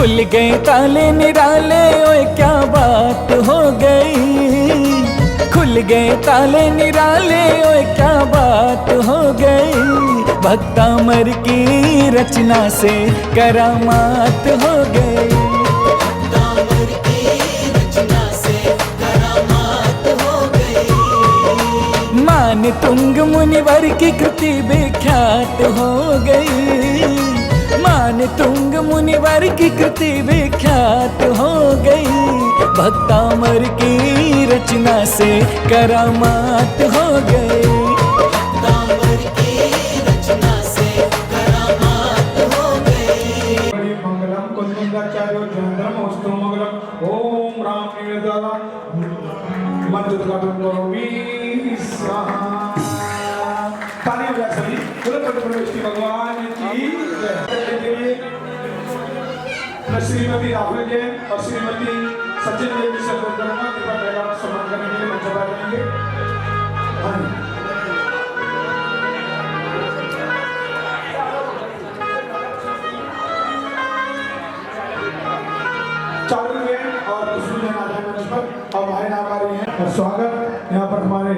खुल गए ताले निराले, ओए क्या बात हो गई। खुल गए ताले निराले, ओए क्या बात हो गई। भक्त अमर की रचना से करामात हो गई। मान तुंग मुनिवर की कृति विख्यात हो गई। मान तुंग मुनिवर की कृति विख्यात हो गई। भक्त अमर की रचना से करामात हो गई। ओम राम भगवान की श्रीमती राहुल जैन और श्रीमती सचिन देवी से सम्मान करने के लिए मंच पर आएंगे। चालू जैन और खुशबू जैन आ जाए मंच पर और भाई नाम आ रही हैं। और स्वागत यहाँ पर हमारे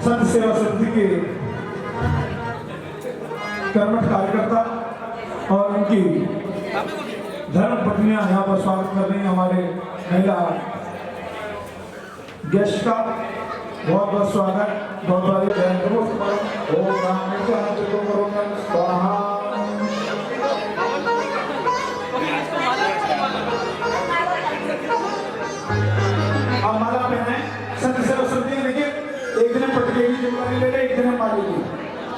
संत सेवा समिति के कर्मठ कार्यकर्ता और उनकी धर्म पत्नियां यहाँ पर स्वागत कर रही हैं हमारे महिला गेस्ट का। बहुत बहुत स्वागत, बहुत बहुत जय करो। ओम राम स्वाहा। अब माला पहने संत सेवा समिति। देखिए एक दिन पटके की जिम्मेदारी ले रहे, एक दिन माली की,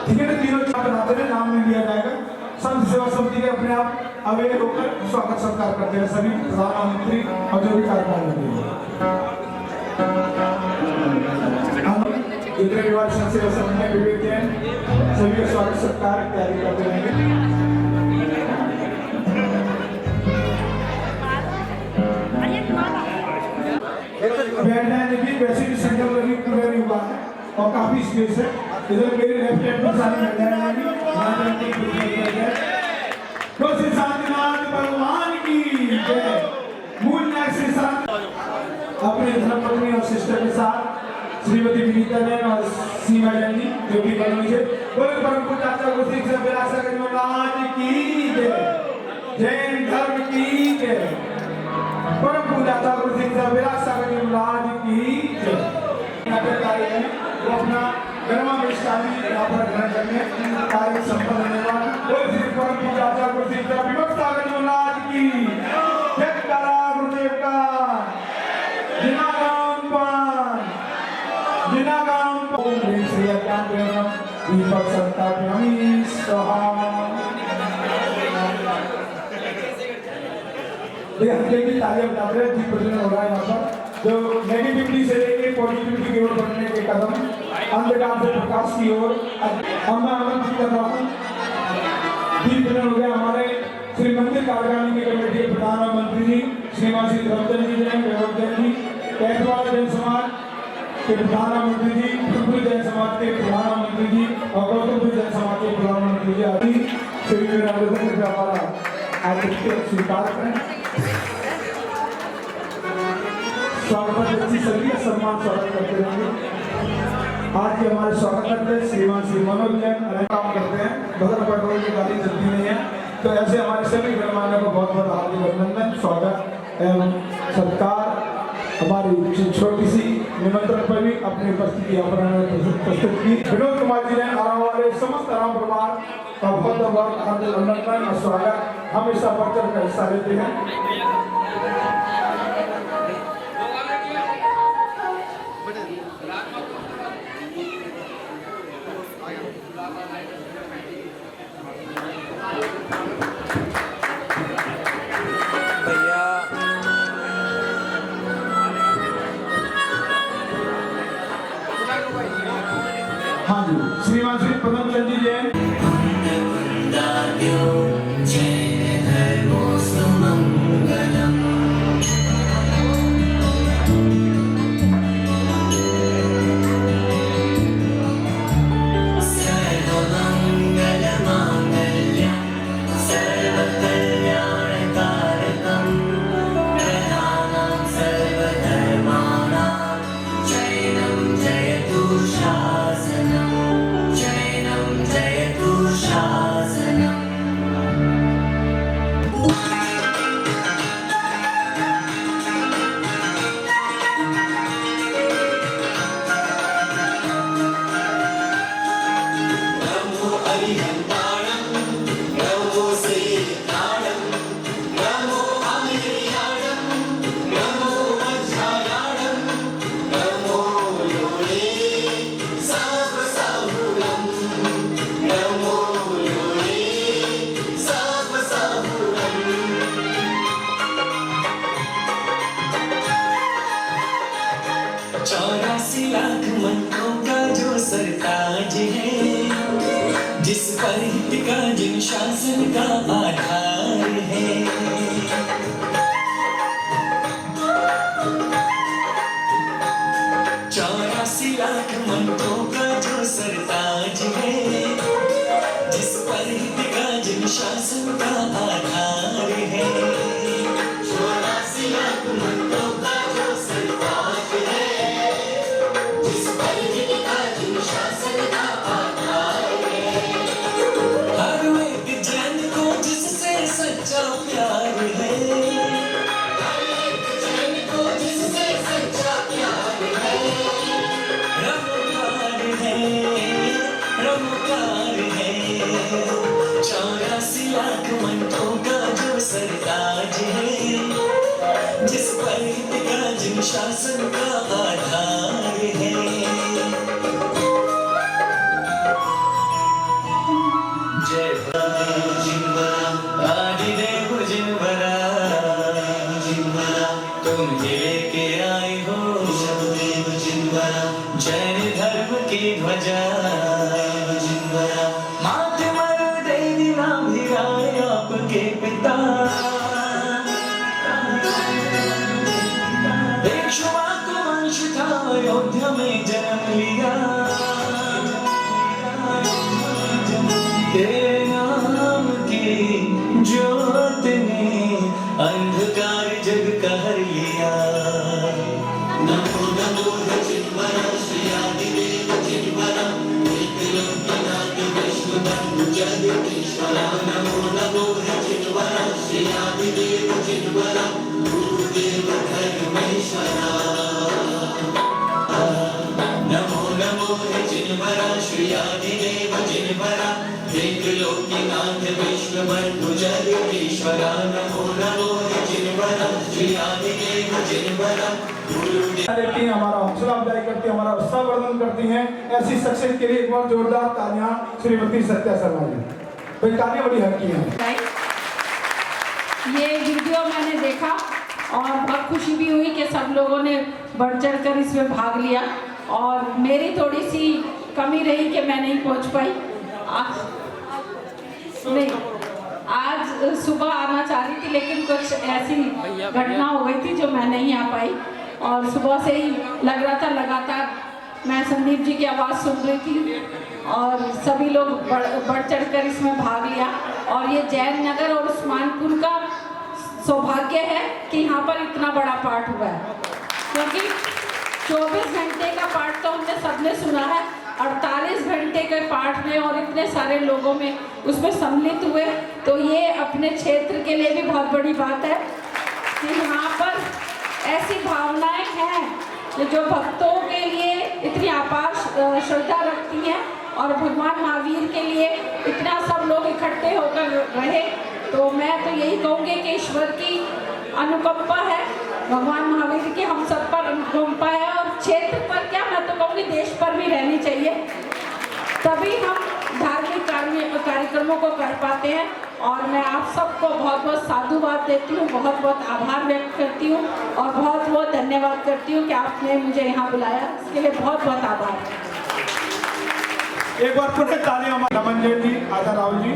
ठीक है ना। तीनों बनाते हैं, नाम नहीं लिया जाएगा। संत सेवा समिति के अपने आप अवेयर होकर स्वागत सत्कार करते हैं सभी प्रधानमंत्री और जो भी कार्यक्रम लगे। जितने भी संत सेवा समिति में विवेक हैं सभी का स्वागत सत्कार तैयारी करते रहेंगे। वैसे भी संख्या लगी पूरा नहीं हुआ है और काफी स्पेस है। इधर मेरे लेफ्ट हैंड में सारी महिलाएं तो श्री शांतिनाथ भगवान की जय। मूल नायक श्री शांत अपने धर्मपत्नी और सिस्टर के साथ श्रीमती विनीता जैन और सीमा जैन जी जो भी बनी है। बोले परम पूज्य आचार्य गुरु सिंह से विरासत महाराज की जय। जैन धर्म की जय। परम पूज्य आचार्य गुरु सिंह से विरासत महाराज की जय। वो अपना गरमा विस्तारी यहाँ पर ग्रहण करने कार्य संपन्न होने वाला परम पूज्य आचार्य गुरु सिंह विभक्ता महाराज की जयकारा गुरुदेव का। जिनागाम ओम श्री अज्ञान दीपक संताप्यामि स्वाहा। ये हफ्ते की तालियां बजा रहे हैं, दीप प्रज्वलन हो रहा है यहाँ पर। जो नेगेटिविटी से लेके पॉजिटिविटी की ओर बढ़ने के कदम, अंधकार से प्रकाश की ओर मैं आमंत्रित कर रहा हूँ। दीप प्रज्वलन हो गया हमारे श्री मंदिर कार्यकारिणी की कमेटी के प्रधानमंत्री जी श्रीमान श्री धर्मचंद जी जैन, वैभव जैन जी, कैथवाल जैन समाज के प्रधानमंत्री जी, फुलपुर जैन समाज के प्रधानमंत्री जी और गौतमपुर जैन समाज के प्रधानमंत्री जी आदि सभी मेरे आवेदन से हमारा आतिथ्य स्वीकार करें। स्वागत अच्छी सभी का सम्मान स्वागत करते रहेंगे। आज के हमारे स्वागत करते श्रीमान श्री मनोज जैन काम करते हैं, बगल पेट्रोल की गाड़ी चलती नहीं है, तो ऐसे हमारे सभी गणमान्यों को बहुत बहुत हार्दिक अभिनंदन, स्वागत एवं सत्कार। हमारी छोटी सी निमंत्रण पर भी अपनी उपस्थिति यहाँ पर प्रस्तुत की। विनोद कुमार जी ने आराम वाले समस्त आराम परिवार का बहुत बहुत हार्दिक अभिनंदन और स्वागत। हमेशा बढ़ चढ़ कर हिस्सा लेते हैं। हाँ जी, श्रीमान श्री पद्मचंद जी जैन। जय धर्मो सुमंगल का जिन शासन का आधार है। 84 लाख मंत्रों का जो सरताज है, जिस पर हित का जिन शासन का आधार है। 84 लाख मंत्रों का जो सरताज है, जिस पर हित का जिन शासन का आधार है। हर एक जन को जिससे सच्चा प्यार है, हर एक जन को जिससे सच्चा प्यार है। रमकार है 84 लाख मंत्रों का जो सरताज है, जिस पर हित का जिन शासन का आधार है। जय जिनवरा आदिदेव जिनवरा, तुम ही लेके आए हो शबदेव जिनवरा, जैन धर्म की ध्वजा जिनवरा। मात मरु देवी नाभिराय आपके पिता, इक्ष्वाकु वंश था अयोध्या में जन्म लिया। तेरे नाम की ज्योत ने अंधकार जग का हर लिया। नमो नमो जिनवरा श्री आदिदेव जिनवरा, एकलोकनाथ विश्वबंधु जगदीश्वरा। नमो नमो जिनवरा श्री आदिदेव जिनवरा, गुरुदेव धर्मेश्वरा। नमो नमो जिनवरा श्री आदिदेव जिनवरा, एकलोकनाथ विश्वबंधु जगदीश्वरा। नमो नमो जिनवरा श्री आदिदेव जिनवरा, देती हैं, हमारा हौसला अफजाई करती हैं, हमारा उत्साह वर्धन करती हैं। ऐसी सक्सेस के लिए एक बार जोरदार तालियां श्रीमती सत्या शर्मा जी। भाई तालियां बड़ी हल्की हैं। ये वीडियो मैंने देखा और बहुत खुशी भी हुई कि सब लोगों ने बढ़ चढ़कर इसमें भाग लिया, और मेरी थोड़ी सी कमी रही कि मैं नहीं पहुंच पाई। आज सुबह आना चाह रही थी, लेकिन कुछ ऐसी घटना हो गई थी जो मैं नहीं आ पाई, और सुबह से ही लग रहा था लगातार मैं संदीप जी की आवाज़ सुन रही थी, और सभी लोग बढ़ चढ़कर इसमें भाग लिया। और ये जैन नगर और उस्मानपुर का सौभाग्य है कि यहाँ पर इतना बड़ा पाठ हुआ है, क्योंकि 24 घंटे का पाठ तो हमने सबने सुना है, 48 घंटे के पाठ में और इतने सारे लोगों में उसमें सम्मिलित हुए, तो ये अपने क्षेत्र के लिए भी बहुत बड़ी बात है कि यहाँ पर ऐसी भावनाएं हैं जो भक्तों के लिए इतनी अपार श्रद्धा रखती हैं, और भगवान महावीर के लिए इतना सब लोग इकट्ठे होकर रहे। तो मैं तो यही कहूँगी कि ईश्वर की अनुकंपा है, भगवान महावीर की हम सब पर अनुकंपा है, और क्षेत्र पर क्या, मैं तो कहूँगी देश पर भी रहनी चाहिए, तभी हम धार्मिक कार्यक्रमों को कर पाते हैं। और मैं आप सबको बहुत बहुत साधुवाद देती हूँ, बहुत बहुत आभार व्यक्त करती हूँ, और बहुत बहुत धन्यवाद करती हूँ कि आपने मुझे यहाँ बुलाया, इसके लिए बहुत बहुत आभार। एक बार पुनः तालियां नमन जी, आजा राहुल जी,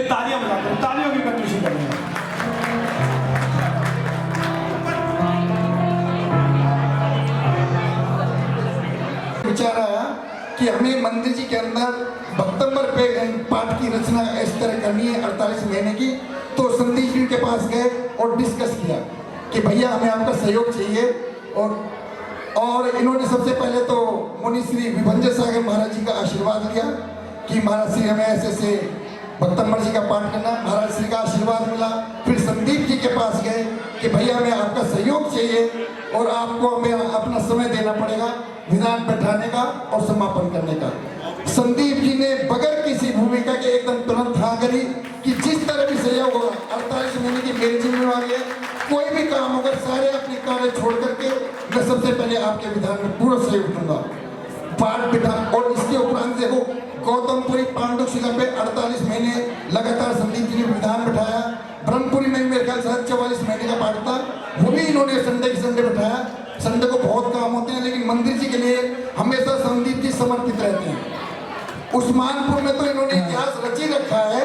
तालियां बजाते हैं, तालियों की कंडीशन करेंगे। विचार आया कि हमें मंदिर जी के अंदर भक्तंबर पे पाठ की रचना इस तरह करनी है 48 महीने की। तो संदीप जी के पास गए और डिस्कस किया कि भैया हमें आपका सहयोग चाहिए, और इन्होंने सबसे पहले तो मुनि श्री विभंजन सागर महाराज जी का आशीर्वाद लिया कि महाराज श्री हमें ऐसे ऐसे भक्तंबर जी का पाठ करना, महाराज श्री का आशीर्वाद मिला। फिर संदीप जी के पास गए कि भैया हमें आपका सहयोग चाहिए, और आपको हमें अपना समय देना पड़ेगा विधान बैठाने का और समापन करने का। संदीप जी ने बगैर किसी भूमिका के एकदम तुरंत हाँ करी कि जिस तरह भी सहयोग होगा, 48 महीने की मेरी जिम्मेवारी है, कोई भी काम होगा सारे अपने कार्य छोड़ करके मैं सबसे पहले आपके विधान में पूरा सहयोग दूंगा, पाठ बिठा। और इसके उपरांत देखो गौतमपुरी पांडु शिला पे 48 महीने लगातार संदीप जी ने विधान बिठाया। ब्रह्मपुरी में मेरे ख्याल से 44 महीने का पाठ था, वो भी इन्होंने संडे के संडे बिठाया। संडे को बहुत काम होते हैं, लेकिन मंदिर जी के लिए हमेशा संदीप जी समर्पित रहते हैं। उस्मानपुर में तो इन्होंने इतिहास रच ही रखा है।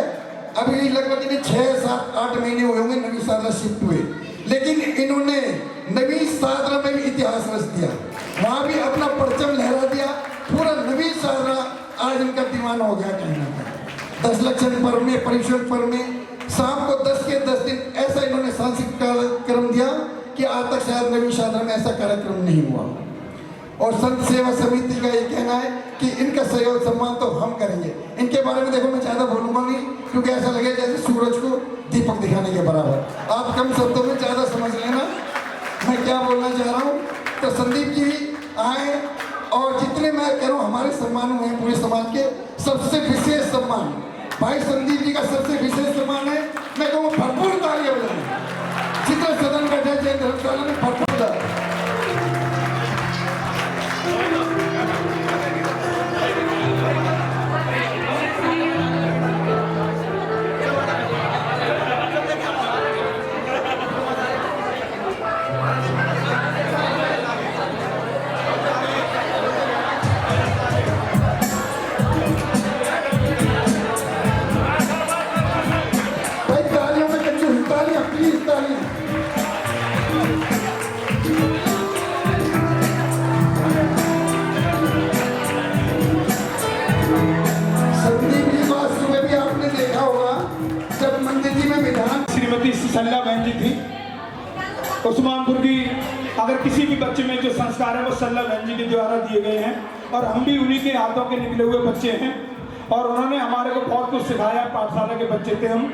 अभी लगभग इन्हें 6, 7, 8 महीने हुए होंगे नवी सादरा शिफ्ट हुए, लेकिन इन्होंने नवी सादरा में भी इतिहास रच दिया, वहाँ भी अपना परचम लहरा दिया। पूरा नवी सादरा आज इनका दीवाना हो गया कहना था। 10 लक्षण पर्व में, परिश्रम पर्व में शाम को 10 के 10 दिन ऐसा इन्होंने सांस्कृतिक कार्यक्रम दिया कि आज तक शायद नवी सादरा में ऐसा कार्यक्रम नहीं हुआ। और संत सेवा समिति का ये कहना है कि इनका सहयोग सम्मान तो हम करेंगे। इनके बारे में देखो मैं ज़्यादा बोलूँगा नहीं, क्योंकि ऐसा लगे जैसे सूरज को दीपक दिखाने के बराबर। आप कम शब्दों में ज़्यादा समझ लेना मैं क्या बोलना चाह रहा हूँ। तो संदीप जी आए, और जितने मैं कह रहा हूँ हमारे सम्मान हुए हैं पूरे समाज के, सबसे विशेष सम्मान भाई संदीप जी का सबसे विशेष सम्मान है। मैं कहूँ भरपूर तालियां बजाएं, जितना सदन बैठे जय धर्मशाला में भरपूर। श्रीमती सल्ला बहन जी थी उस्मानपुर की। अगर किसी भी बच्चे में जो संस्कार है वो सल्ला बहन जी के द्वारा दिए गए हैं, और हम भी उन्हीं के हाथों के निकले हुए बच्चे हैं। और उन्होंने हमारे को बहुत कुछ सिखाया। पाठशाला के बच्चे थे हम,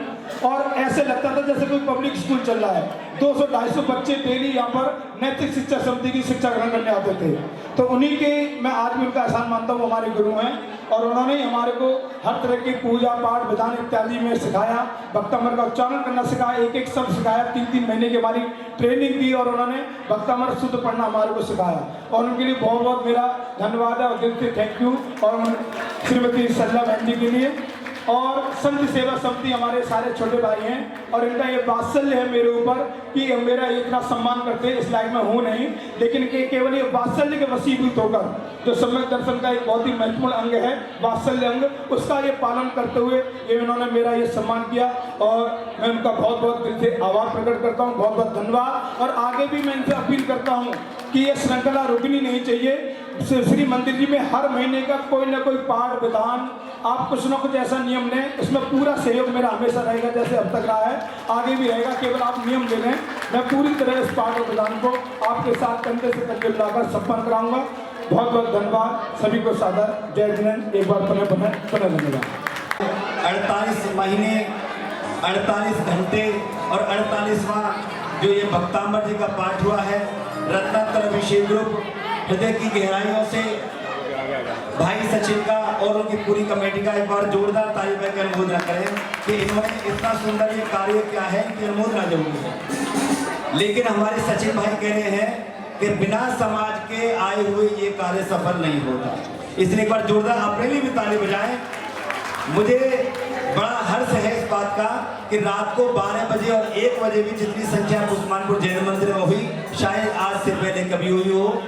और ऐसे लगता था जैसे कोई पब्लिक स्कूल चल रहा है। 200-250 बच्चे डेली यहाँ पर नैतिक शिक्षा समिति की शिक्षा ग्रहण करने आते थे। तो उन्हीं के मैं आज भी उनका एहसान मानता हूँ, हमारे गुरु हैं। और उन्होंने ही हमारे को हर तरह की पूजा पाठ विधान इत्यादि में सिखाया, भक्तामृत का उच्चारण करना सिखाया, एक शब्द सिखाया। 3-3 महीने की हमारी ट्रेनिंग दी, और उन्होंने भक्तामृत शुद्ध पढ़ना हमारे को सिखाया। और उनके लिए बहुत बहुत मेरा धन्यवाद है और दिल से थैंक यू। और श्रीमती सल्ला बहन जी के लिए, और संत सेवा समिति हमारे सारे छोटे भाई हैं, और इनका ये वात्सल्य है मेरे ऊपर कि मेरा इतना सम्मान करते हैं। इस लायक में हूँ नहीं, लेकिन केवल ये वात्सल्य के वशीभूत होकर, जो सम्यक दर्शन का एक बहुत ही महत्वपूर्ण अंग है वात्सल्य अंग, उसका ये पालन करते हुए ये इन्होंने मेरा ये सम्मान किया। और मैं उनका बहुत बहुत दिल से आभार प्रकट करता हूँ, बहुत बहुत धन्यवाद। और आगे भी मैं इनसे अपील करता हूँ कि ये श्रृंखला रुकनी नहीं चाहिए। श्री मंदिर जी में हर महीने का कोई ना कोई पाठ विधान, आप कुछ ना कुछ ऐसा नियम लें, इसमें पूरा सहयोग मेरा हमेशा रहेगा, जैसे अब तक रहा है, आगे भी रहेगा। केवल आप नियम ले लें, मैं पूरी तरह इस पाठ और विधान को आपके साथ कंधे से कंधे मिलाकर संपन्न कराऊंगा। बहुत बहुत धन्यवाद सभी को, सादर जय जिनेंद्र। एक बार पुनः धन्यवाद। 48 महीने, 48 घंटे और 48वां जो ये भक्तामृत जी का पाठ हुआ है, रत्नाकर अभिषेक ग्रुप हृदय की गहराइयों से भाई सचिन का और उनकी पूरी कमेटी का एक बार जोरदार तालियों की अनुमोदना करें कि इन्होंने इतना सुंदर ये कार्य किया है कि अनुमोदना जरूरी है। लेकिन हमारे सचिन भाई कह रहे हैं कि बिना समाज के आए हुए ये कार्य सफल नहीं होता, इसलिए एक बार जोरदार अपने लिए भी ताली बजाएं। मुझे बड़ा हर्ष है इस बात का कि रात को 12 बजे और 1 बजे भी जितनी संख्या उस्मानपुर जैन मंदिर में हुई, शायद आज से पहले कभी हुई हो।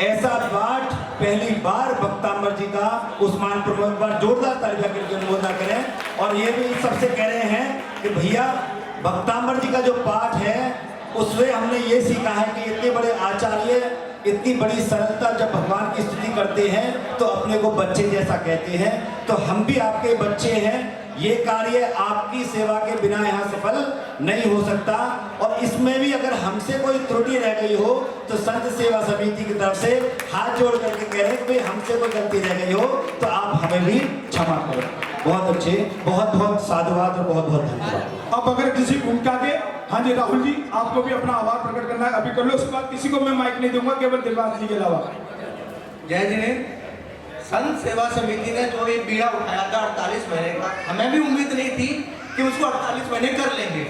ऐसा पाठ पहली बार भक्तामृत जी का उस्मानपुर में, एक बार जोरदार तालियां करके अनुमोदना करें। और ये भी सबसे कह रहे हैं कि भैया भक्तामृत जी का जो पाठ है उसमें हमने ये सीखा है कि इतने बड़े आचार्य इतनी बड़ी सरलता जब भगवान की स्तुति करते हैं तो अपने को बच्चे जैसा कहते हैं। तो हम भी आपके बच्चे हैं, ये कार्य आपकी सेवा के बिना यहाँ सफल नहीं हो सकता। और इसमें भी अगर हमसे कोई त्रुटि रह गई हो तो संत सेवा समिति की तरफ से हाथ जोड़ करके कह रहे हैं कि हमसे कोई गलती रह गई हो तो आप हमें भी क्षमा करें। बहुत अच्छे, बहुत बहुत साधुवाद और बहुत बहुत धन्यवाद। अब अगर किसी भूमिका के, हाँ जी राहुल जी, आपको भी अपना आभार प्रकट करना है, अभी कर लो। उसके बाद किसी को मैं माइक नहीं दूंगा, केवल दिलबाग जी के अलावा। जय जिनेंद्र। संत सेवा समिति ने जो ये बीड़ा उठाया था 48 महीने का, हमें भी उम्मीद नहीं थी कि उसको 48 महीने कर लेंगे।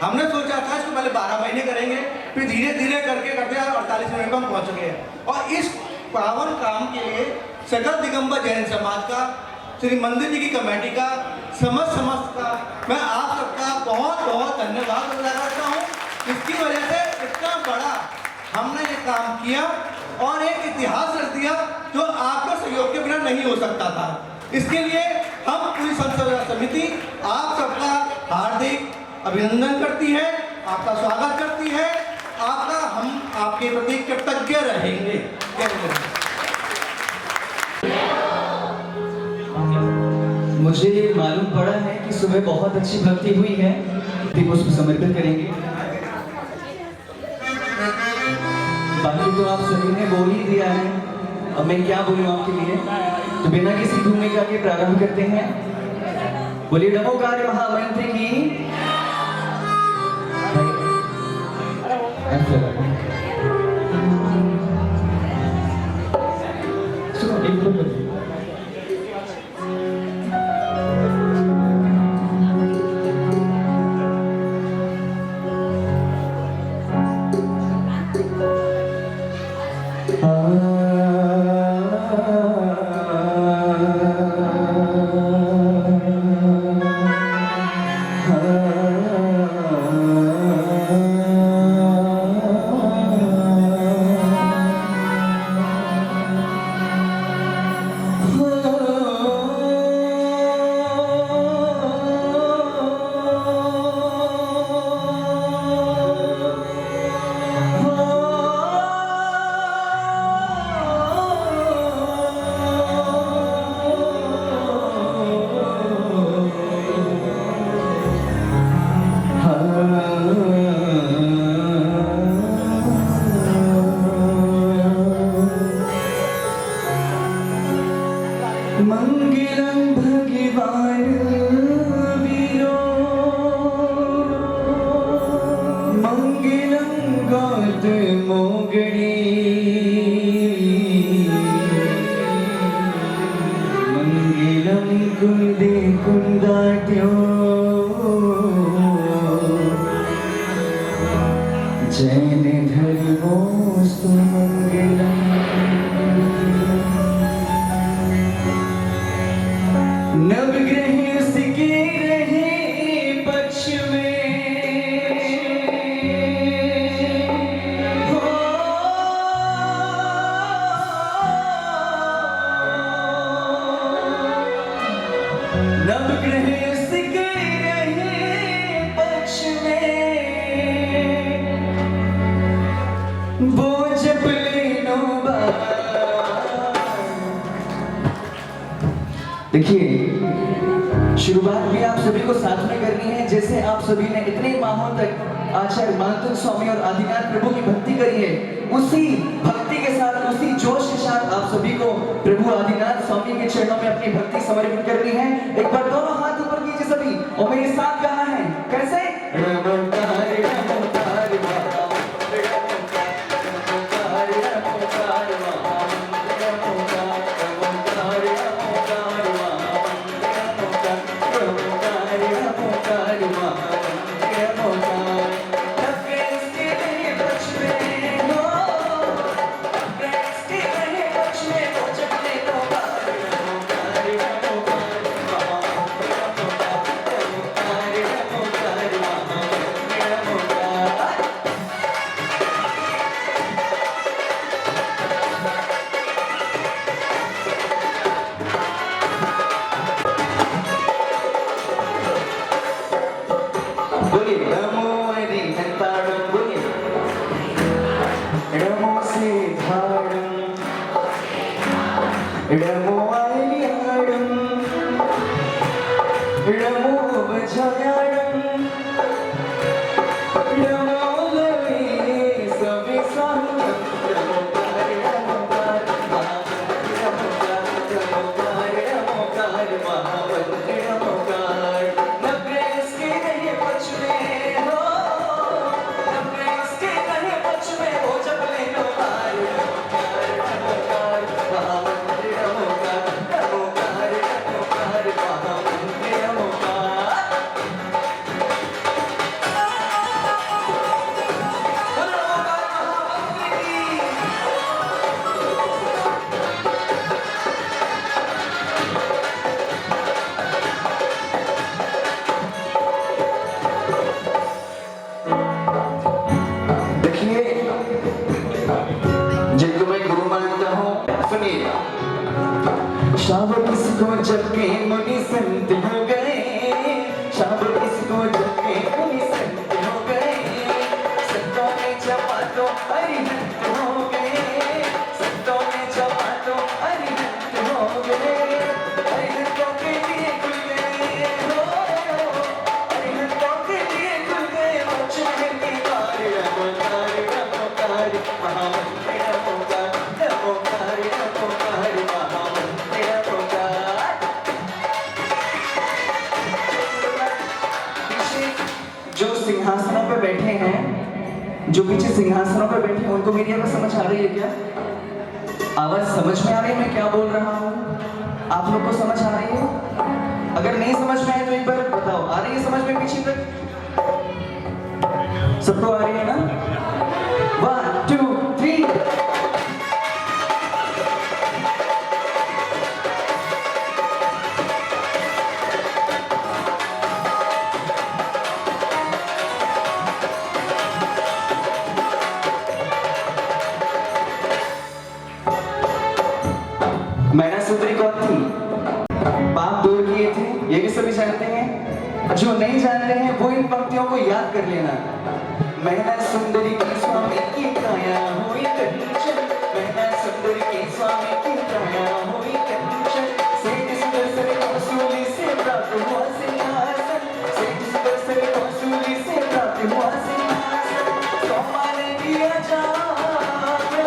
हमने सोचा था इसको पहले 12 महीने करेंगे, फिर धीरे धीरे करके करते 48 महीने को हम पहुँच गए। और इस पावन काम के लिए सकल दिगंबर जैन समाज का, श्री मंदिर जी की कमेटी का, समस्त का मैं आप सबका बहुत बहुत धन्यवाद अदा करता हूँ। इसकी वजह से इतना बड़ा हमने ये काम किया और एक इतिहास रच दिया जो आपके सहयोग के बिना नहीं हो सकता था। इसके लिए हम पूरी संत सेवा समिति आप सबका हार्दिक अभिनंदन करती है, आपका स्वागत करती है, हम आपके प्रति कृतज्ञ रहेंगे। मुझे मालूम पड़ा है कि सुबह बहुत अच्छी भक्ति हुई है, पुष्प समर्पित करेंगे। बाकी तो आप सभी ने बोल ही दिया है, अब मैं क्या बोलूं आपके लिए। तो बिना किसी भूमिका के प्रारंभ करते हैं। बोलिए नमोकार महामंत्र की। मंगलम भगवान वीरो मंगलम गौतमो गणे मंगलम कुंदे कुंदाट्यो जैन धर्मोस्तु मंगलम नवग्रह सिके रहे पक्ष में हो नवग्रह सिके रहे पक्ष में वो जब लेनो देखिए शुरुआत भी आप सभी को साथ में करनी है। जैसे आप सभी ने इतने माहों तक आचार्य मानतुल स्वामी और आदिनाथ प्रभु की भक्ति करी है, उसी भक्ति के साथ उसी जोश के साथ आप सभी को प्रभु आदिनाथ स्वामी के चरणों में अपनी भक्ति समर्पित करनी है। एक बार दोनों हाथ ऊपर कीजिए सभी और मेरे साथ गाना है। कैसे? महावंदे नमोकार नवग्रह के पक्ष में इसको जबकि मुनि संत हो गए, शाम इसको जबकि मुनि संत हो गए, संतों ने जपा तो अरिहंत हो गए, संतों ने जपा तो अरिहंत हो गए, अरिहंतों के लिए खुल गए हो, अरिहंतों के लिए खुल गए मोक्ष के द्वार। नमोकार नमोकार महामंत्र नमोकार, नमोकार नमोकार महामंत्र नमोकार। पीछे जो सिंहासनों पे बैठे हैं, जो पीछे सिंहासनों पे बैठे हैं, उनको मेरी आवाज समझ आ रही है क्या? आवाज समझ में आ रही है मैं क्या बोल रहा हूँ? आप लोग को समझ आ रही है? अगर नहीं समझ में आए तो एक बार बताओ, आ रही है समझ में पीछे तक? सबको आ रही है ना? 1 2 3। मैना सुंदरी कौन थी? पाप दूर किए थे, ये भी सभी जानते हैं। जो नहीं जानते हैं वो इन पंक्तियों को याद कर लेना। मैना सुंदरी के स्वामी की काया हुई कंचन, मैना सुंदरी के स्वामी की काया हुई कंचन, सेठ सुदर्शन कौशली से प्राप्त हुआ सिंहासन, सेठ सुदर्शन कौशली से प्राप्त हुआ सिंहासन, सोमा ने किया जागो,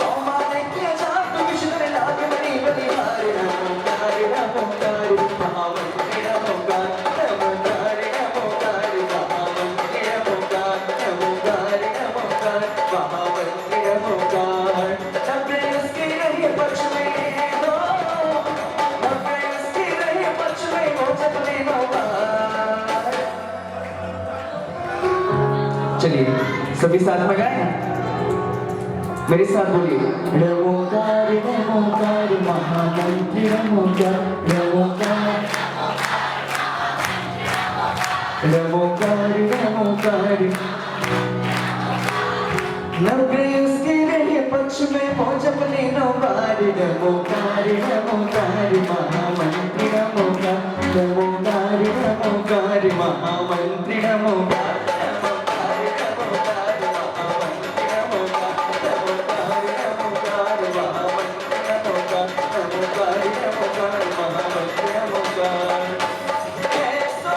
सोमा ने किया जागो, विष्णु लाग बड़ी बड़ी हार। नमोकार नमोकार महामंत्र नमोकार, नमोकार नमोकार महामंत्र नमोकार, नमोकार नमोकार महामंत्र नमोकार। नब्बे उसके रहे पक्ष में हो, नब्बे उसके रहे पक्ष में हो जपने नौकार। चलिए सभी साथ में गाएं, मेरे साथ बोलिए। नमोकार नमोकार महामंत्र नमोकार, नमोकार नमोकार नमोकार। नब्बे उसके रहे पक्ष में पहुंच अपने नौबार। नमोकार नमोकार महामंत्र नमोकार, नमोकार नमोकार महामंत्र नमोकार, नमोकार नमोकार महामंत्र नमोकार, नमोकार नमोकार महामंत्र नमोकार, नमोकार नमोकार महामंत्र नमोकार। ऐसा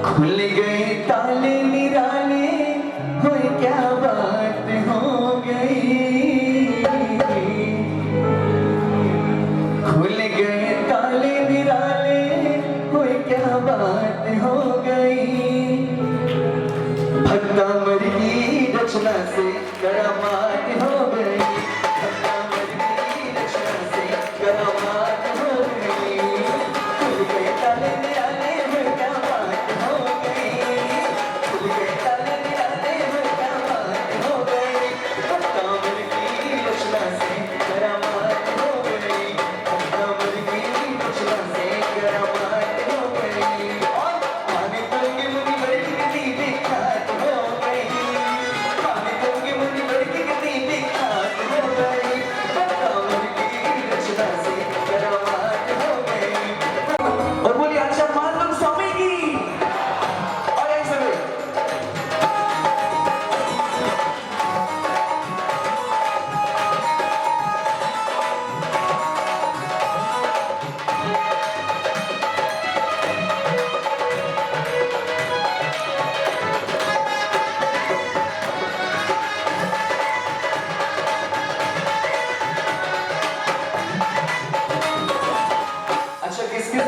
खुल गए ताले निराले, होए क्या बात हो गई। खुल गए ताले निराले, होए क्या बात हो गई। भक्तामर की रचना से करामात हो गई, भक्तामर की रचना से करामात हो गई। खुल गए ताले निराले, होए क्या बात हो गई। खुल गए ताले निराले, होए क्या बात हो गई। भक्तामर की रचना से करामात हो गई, भक्तामर की रचना से करामात हो गई। और माने तंगे मुनि बड़ी गति विख्यात हो गई, माने तंगे मुनि बड़ी गति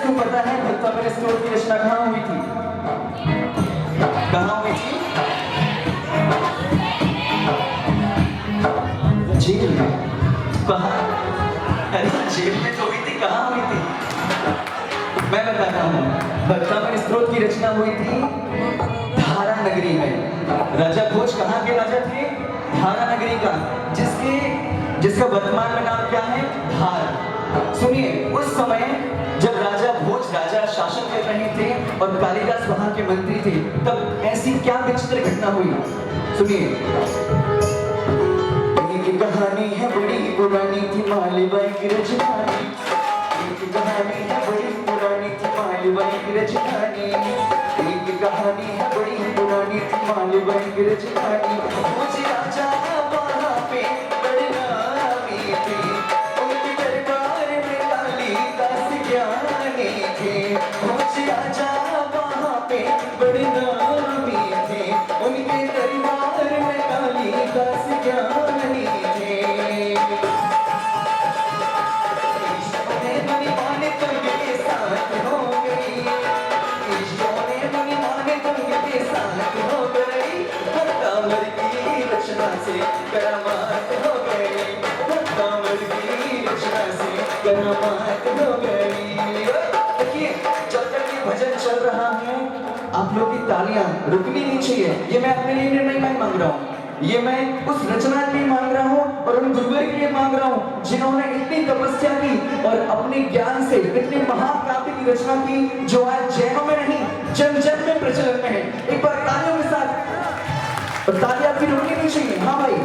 इसको पता है भक्तमर स्तोत्र की रचना कहाँ हुई थी? कहाँ हुई थी? जेल में। कहाँ? अरे जेल में तो हुई थी, कहाँ हुई थी? मैं बताता हूँ। भक्तमर स्तोत्र की रचना हुई थी धारा नगरी में। राजा भोज कहाँ के राजा थे? धारा नगरी का, जिसका वर्तमान में नाम क्या है? धार। सुनिए, उस समय जब राजा भोज राजा शासन कर रहे थे और कालिदास वहां के मंत्री थे, तब ऐसी क्या विचित्र घटना हुई? सुनिए, एक कहानी है बड़ी पुरानी थी मालवाई की राजधानी। एक कहानी है बड़ी पुरानी थी मालवाई की राजधानी। एक कहानी है बड़ी पुरानी थी मालवाई की राजधानी। मुझे राजा वहाँ पे बड़े नामी थे, उनके दरबार में कालिदास ज्ञानी थे। मुझे राजा वहाँ पे बड़े नामी थे, उनके दरबार में कालिदास ज्ञानी थे। ईश्वर ने मुनि माने तुमके साथ हो गई, ईश्वर ने मुनि माने तुमके साथ हो गई। भक्तमर की रचना से करामात हो गई, भक्तमर की रचना से करामात हो गई। देखिए, जब तक ये भजन चल रहा है, आप लोग की तालियां रुकनी नहीं चाहिए। ये मैं अपने लिए निर्णय नहीं मांग रहा हूँ, ये मैं उस रचना के लिए मांग रहा हूँ और उन गुरुवर के लिए मांग रहा हूँ जिन्होंने इतनी तपस्या की और अपने ज्ञान से इतनी महाकाव्य की रचना की जो आज जैनों में नहीं जन जन में प्रचलन में है। एक बार तालियों के साथ, और ताली आपकी रुकनी नहीं चाहिए। हाँ भाई,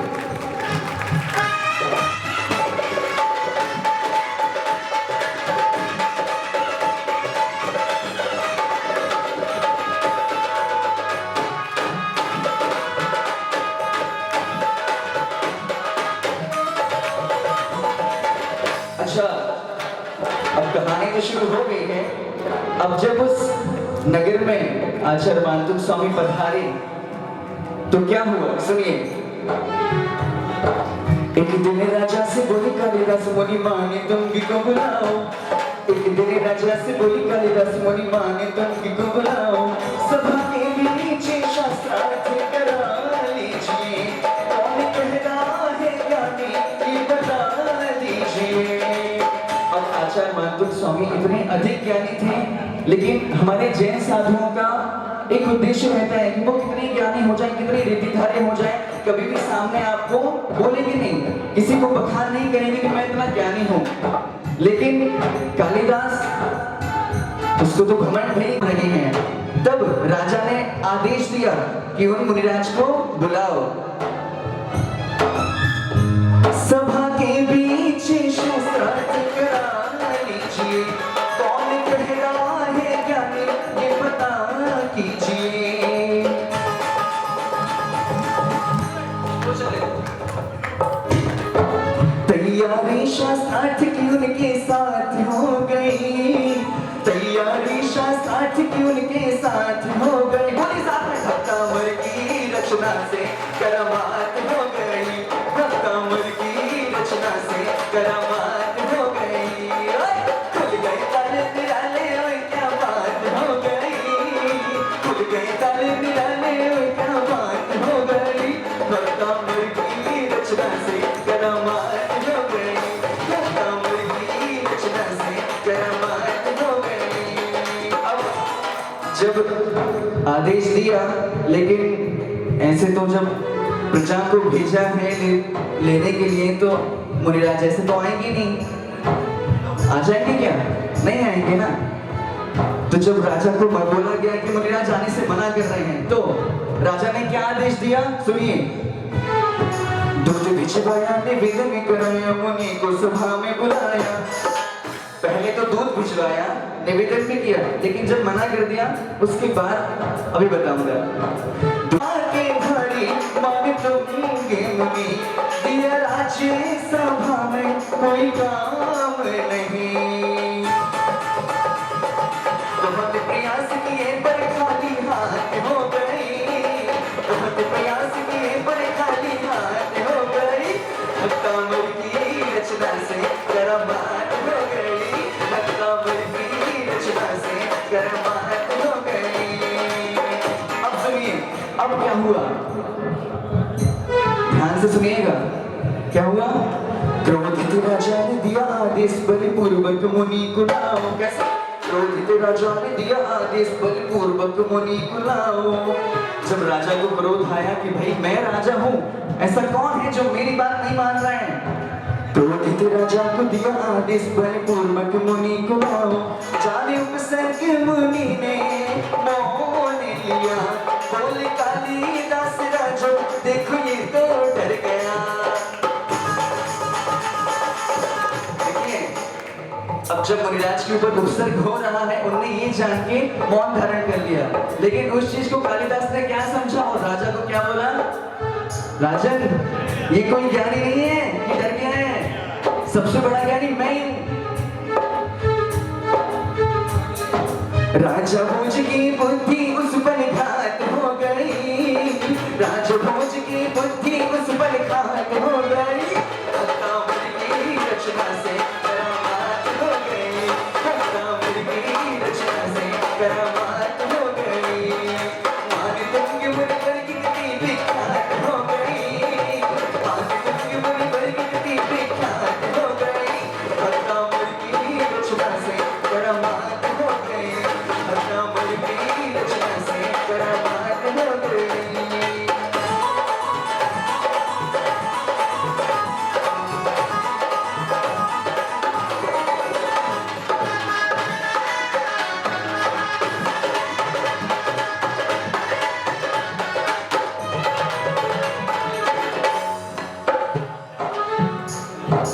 अच्छा, अब कहानी तो शुरू हो गई है। अब जब उस नगर में आचार्य मानतुक स्वामी पधारे तो क्या हुआ? सुनिए, एक दिन राजा से बोली कालिदास मुनि माने तुम किसको बुलाओ। एक दिन राजा से बोली कालिदास मुनि माने तुम किसको बुलाओ। सभा के नीचे शास्त्रार्थ करा लीजिए, कौन कह रहा है ज्ञानी ये बता दीजिए। अब आचार्य मानतुक स्वामी इतने अधिक ज्ञानी थे, लेकिन हमारे जैन साधुओं का एक उद्देश्य रहता है कि वो कितने ज्ञानी हो जाए, कितने रीतिधारे हो जाए, कभी भी सामने आपको बोलेंगे नहीं, किसी को बखान नहीं करेंगे कि मैं इतना ज्ञानी हूँ। लेकिन कालिदास, उसको तो घमंड नहीं रहे हैं। तब राजा ने आदेश दिया कि उन मुनिराज को बुलाओ। सभा के बीच शास्त्रार्थ करा लीजिए, कौन कह रहा है ज्ञानी ये बता कीजिए। तैयारी शास्त्रार्थ की उनके साथ हो गई, तैयारी शास्त्रार्थ की उनके साथ हो गई। बोली साथ में, भक्तमर की रचना से करामात हो गई, भक्तमर की रचना से करामात हो गई। खुल गए ताले निराले, ओए क्या बात हो गई। खुल गए ताले निराले, ओए क्या बात हो गई। भक्तमर की रचना से करामात हो गई, भक्तमर की रचना से करामात हो गई। अब जब आदेश दिया, लेकिन ऐसे तो जब प्रजा को भेजा है लेने के लिए, तो मुनिराज ऐसे तो आएंगे नहीं। आ जाएंगे क्या? नहीं आएंगे ना। तो जब राजा को बोला गया कि मुनिराज आने से मना कर रहे हैं, तो राजा ने क्या आदेश दिया? सुनिए, दूध भिजवाया, निवेदन कराया, मुनि को सभा में बुलाया। पहले तो दूध भिजवाया, निवेदन भी किया, लेकिन जब मना कर दिया उसके बाद अभी बताऊंगा। मुनि दिया राज्य सभा में कोई काम नहीं। बहुत प्रयास किए पर खाली हाथ हो गई, बहुत प्रयास किए पर खाली हाथ हो गई। भक्तमर की रचना से करामात हो गई, भक्तमर की रचना से सुनिएगा क्या हुआ। क्रोधित राजा ने दिया आदेश बलपूर्वक मुनि को लाओ। कैसा? क्रोधित राजा ने दिया आदेश बलपूर्वक मुनि को लाओ। जब राजा को क्रोध आया कि भाई मैं राजा हूँ, ऐसा कौन है जो मेरी बात नहीं मान रहा है, क्रोधित राजा को दिया आदेश बलपूर्वक मुनि को लाओ। जाने उपसर्ग मुनि ने मोह ने लिया, बोले कालिदास राजो देखो ये तो डर गया। देखिए अब जब मुनिराज के ऊपर उपसर्ग हो रहा है, उन्होंने ये जान के मौन धारण कर लिया, लेकिन उस चीज को कालिदास ने क्या समझा और राजा को क्या बोला, राजन ये कोई ज्ञानी नहीं है कि डर गया है, सबसे बड़ा ज्ञानी मैं ही हूं। राजा भोज की बुद्धि उस पर घात हो गई, राजा भोज की बुद्धि उस पर घात हो गई, भक्तामर की रचना से करामात हो गई, भक्तामर की रचना से करामात हो गई। मान तुंग मुनिवर की गति विख्यात हो गई, मान तुंग मुनिवर की गति विख्यात हो गई, भक्तामर की रचना से करामात हो गई, भक्तामर की रचना से करामात हो गई।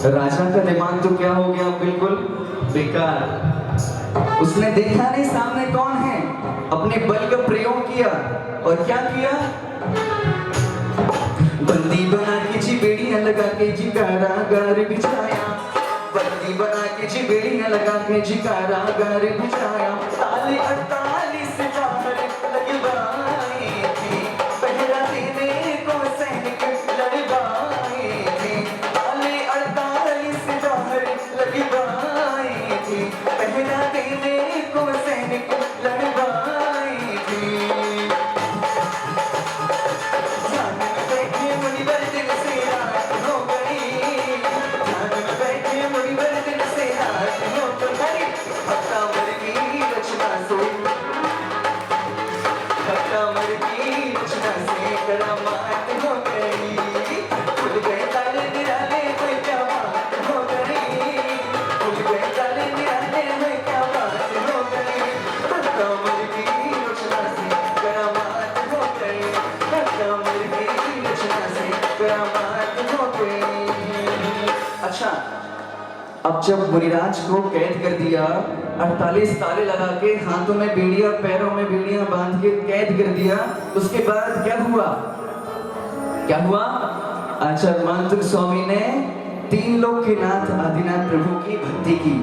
राजा का दिमाग तो क्या हो गया, बिल्कुल बेकार। उसने देखा नहीं सामने कौन है, अपने बल का प्रयोग किया और क्या किया, बंदी बना के जी बेड़ियां लगा के जी कारागार बिछाया, बंदी बना के जी बेड़ियां लगा के जी कारागार बिछाया। ताले 48 बाहर लगवाए थे, पहरा देने को सैनिक लड़वाए थे, ताले 48 बाहर लगवाए थे, पहरा देने को सैनिक लड़वाए थे। ध्यान में बैठे मुनिवर दिन से रात हो गई, ध्यान में बैठे मुनिवर दिन से रात हो गई, भक्तामर की रचना से, भक्तामर की रचना से करामात हो गई। खुल गए ताले निराले में क्या बात हो गई, खुल गए ताले निराले में क्या बात हो गई, भक्तामर की रचना से करामात हो गई, भक्तामर की रचना से करामात हो गई। अच्छा, अब जब मुनिराज को कैद कर दिया, 48 ताले लगा के हाथों में बेड़ियां पैरों में बेड़ियां बांध के कैद कर दिया, उसके बाद क्या हुआ, क्या हुआ, आचार्य मानतुक स्वामी ने 3 लोक के नाथ आदिनाथ प्रभु की भक्ति की।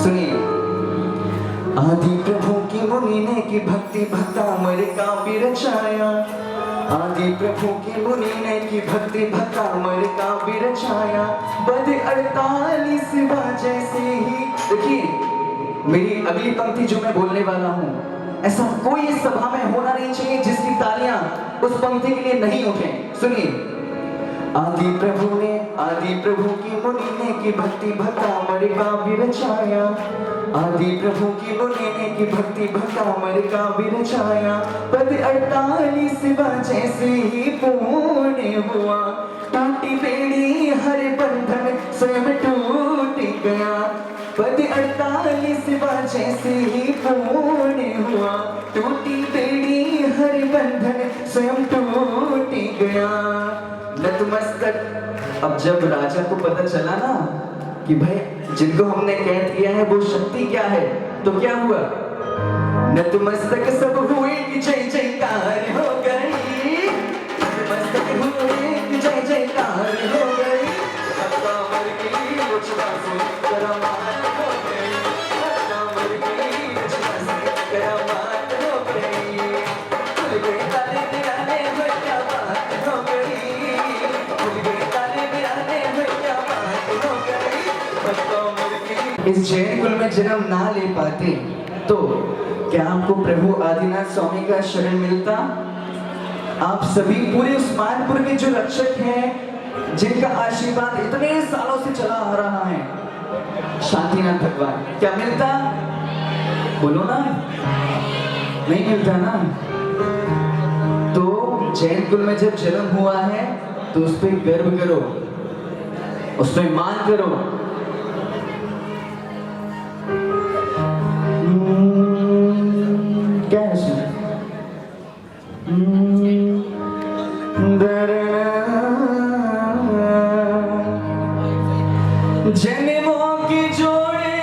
सुनिए, आदि प्रभु की मुनि ने की भक्ति भक्तामर का भी रचाया, आदि प्रभु की मुनि ने की भक्ति भक्तामर का भी रचाया। बद 48 जैसे ही, देखिए मेरी अगली पंक्ति जो मैं बोलने वाला हूँ, ऐसा कोई इस सभा में होना नहीं चाहिए जिसकी तालियां उस पंक्ति के लिए नहीं उठे। सुनिए, आदि प्रभु की मुनि ने की भक्ति भक्तामर का भी रचाया, आदि प्रभु की मुनि ने की भक्ति भक्तामर का भी रचाया। पद 48 जैसे ही पूर्ण हुआ, टूटी बेड़ी हर बंधन स्वयं टूट गया। पद 48 जैसे ही पूर्ण हुआ, टूटी बेड़ी हर बंधन स्वयं टूट गया। नतमस्तक। अब जब राजा को पता चला ना कि भाई जिनको हमने कैद किया है वो शक्ति क्या है, तो क्या हुआ, नतमस्तक सब हुए कि जय जयकार हो गई, नतमस्तक हुए कि जय जयकार हो गई। भक्तामर की रचना से करामात हो गई, भक्तामर की रचना से करामात हो गई। खुल गए ताले निराले में क्या बात हो गई, खुल गए ताले निराले में क्या बात हो गई। भक्तामर की इस जैन कुल में जन्म ना ले पाते तो क्या आपको प्रभु आदिनाथ स्वामी का शरण मिलता? आप सभी पूरे उस्मानपुर के जो रक्षक हैं, जिनका आशीर्वाद इतने सालों से चला आ रहा है, शांतिनाथ भगवान, क्या मिलता? बोलो ना, नहीं मिलता ना। तो जैन कुल में जब जन्म हुआ है तो उस पर गर्व करो, उस पर मान करो। क्या है इसमें? जन्मों की जोड़े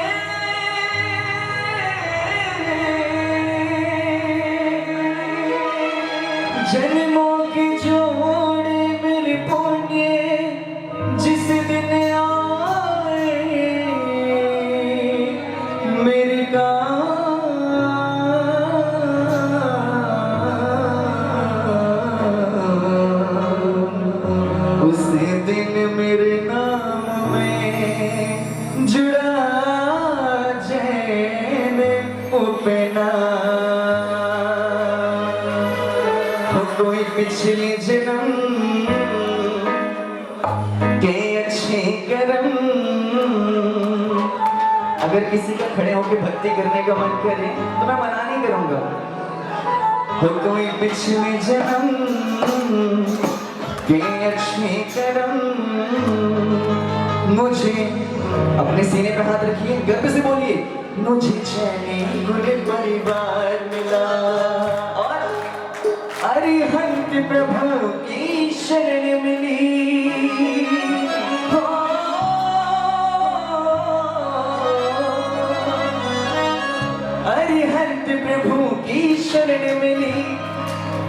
जन्मों की जोड़े मेरे पुण्य जिस दिन आए मेरे उस दिन मेरे नाम में जुड़ा जैन उपना। कोई पिछले जन्म के अच्छे कर्म, अगर किसी का खड़े होकर भक्ति करने का मन करे तो मैं मना नहीं करूंगा। हो कोई पिछले जन्म के अच्छे कर्म, मुझे अपने सीने पे हाथ रखिए, गर्व से बोलिए, मुझे चैन गुल परिवार मिला और अरिहंत प्रभु की शरण मिली। हो अरिहंत प्रभु की शरण मिली,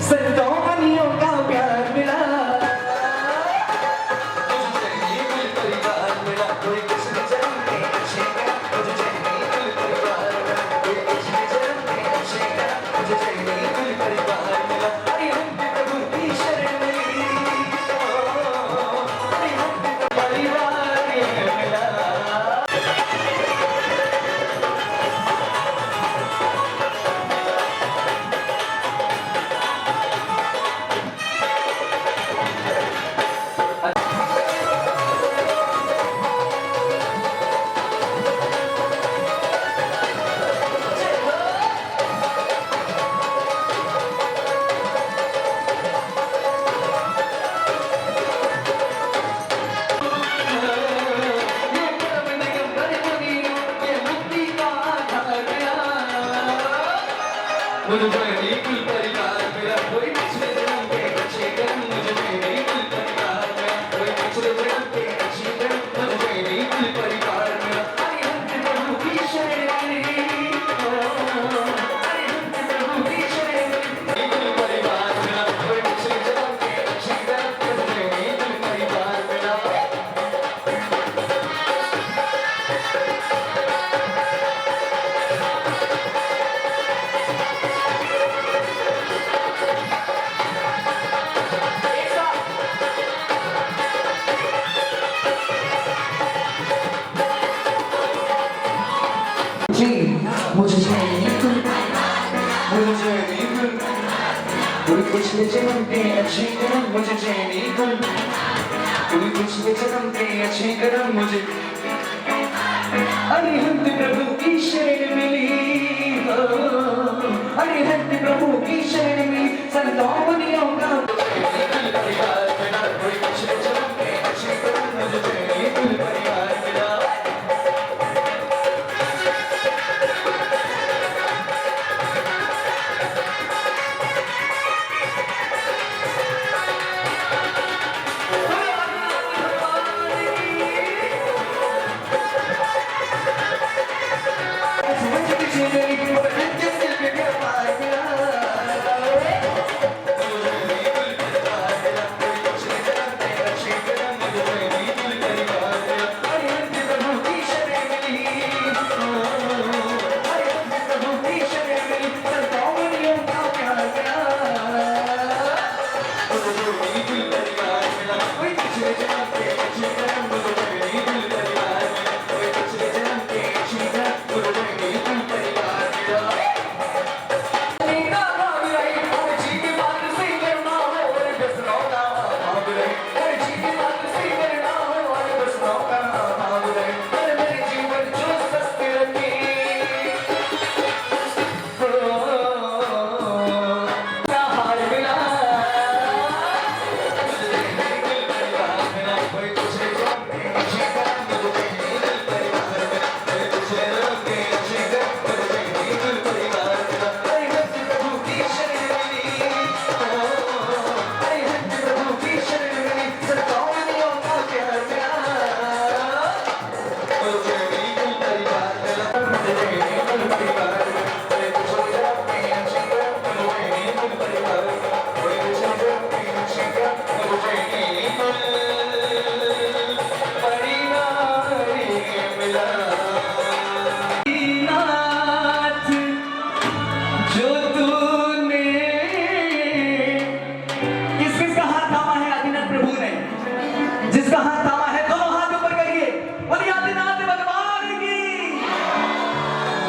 संतों मुनियों का प्यार मिला। मुझे नहीं कुल परिवार मेरा, कोई पिछले जन्म के अच्छे कर्म, मुझे नहीं कुल परिवार मेरा, कोई पिछले जन्म के अच्छे कर्म, मुझे नहीं कुल परिवार मेरा। अरिहंत प्रभु की शरण मिली, अरिहंत प्रभु की शरण मिली, कुल परिवार मेरा, कोई पिछले जन्म के अच्छे कर्म, मुझे नहीं कुल परिवार मेरा। मुझे चाहिए कुल, मुझे नहीं कुल, कोई पिछले जन्म के अच्छे कर्म, मुझे चाहिए कुल, कोई पिछले जन्म के अच्छे कर्म, मुझे अरिहंत प्रभु की शरण मिली, अरिहंत प्रभु की शरण मिली, संतों मुनियों का परिवार मेरा, कोई पिछले जन्म के अच्छे कर्म, मुझे चाहिए कुल परिवार मेरा।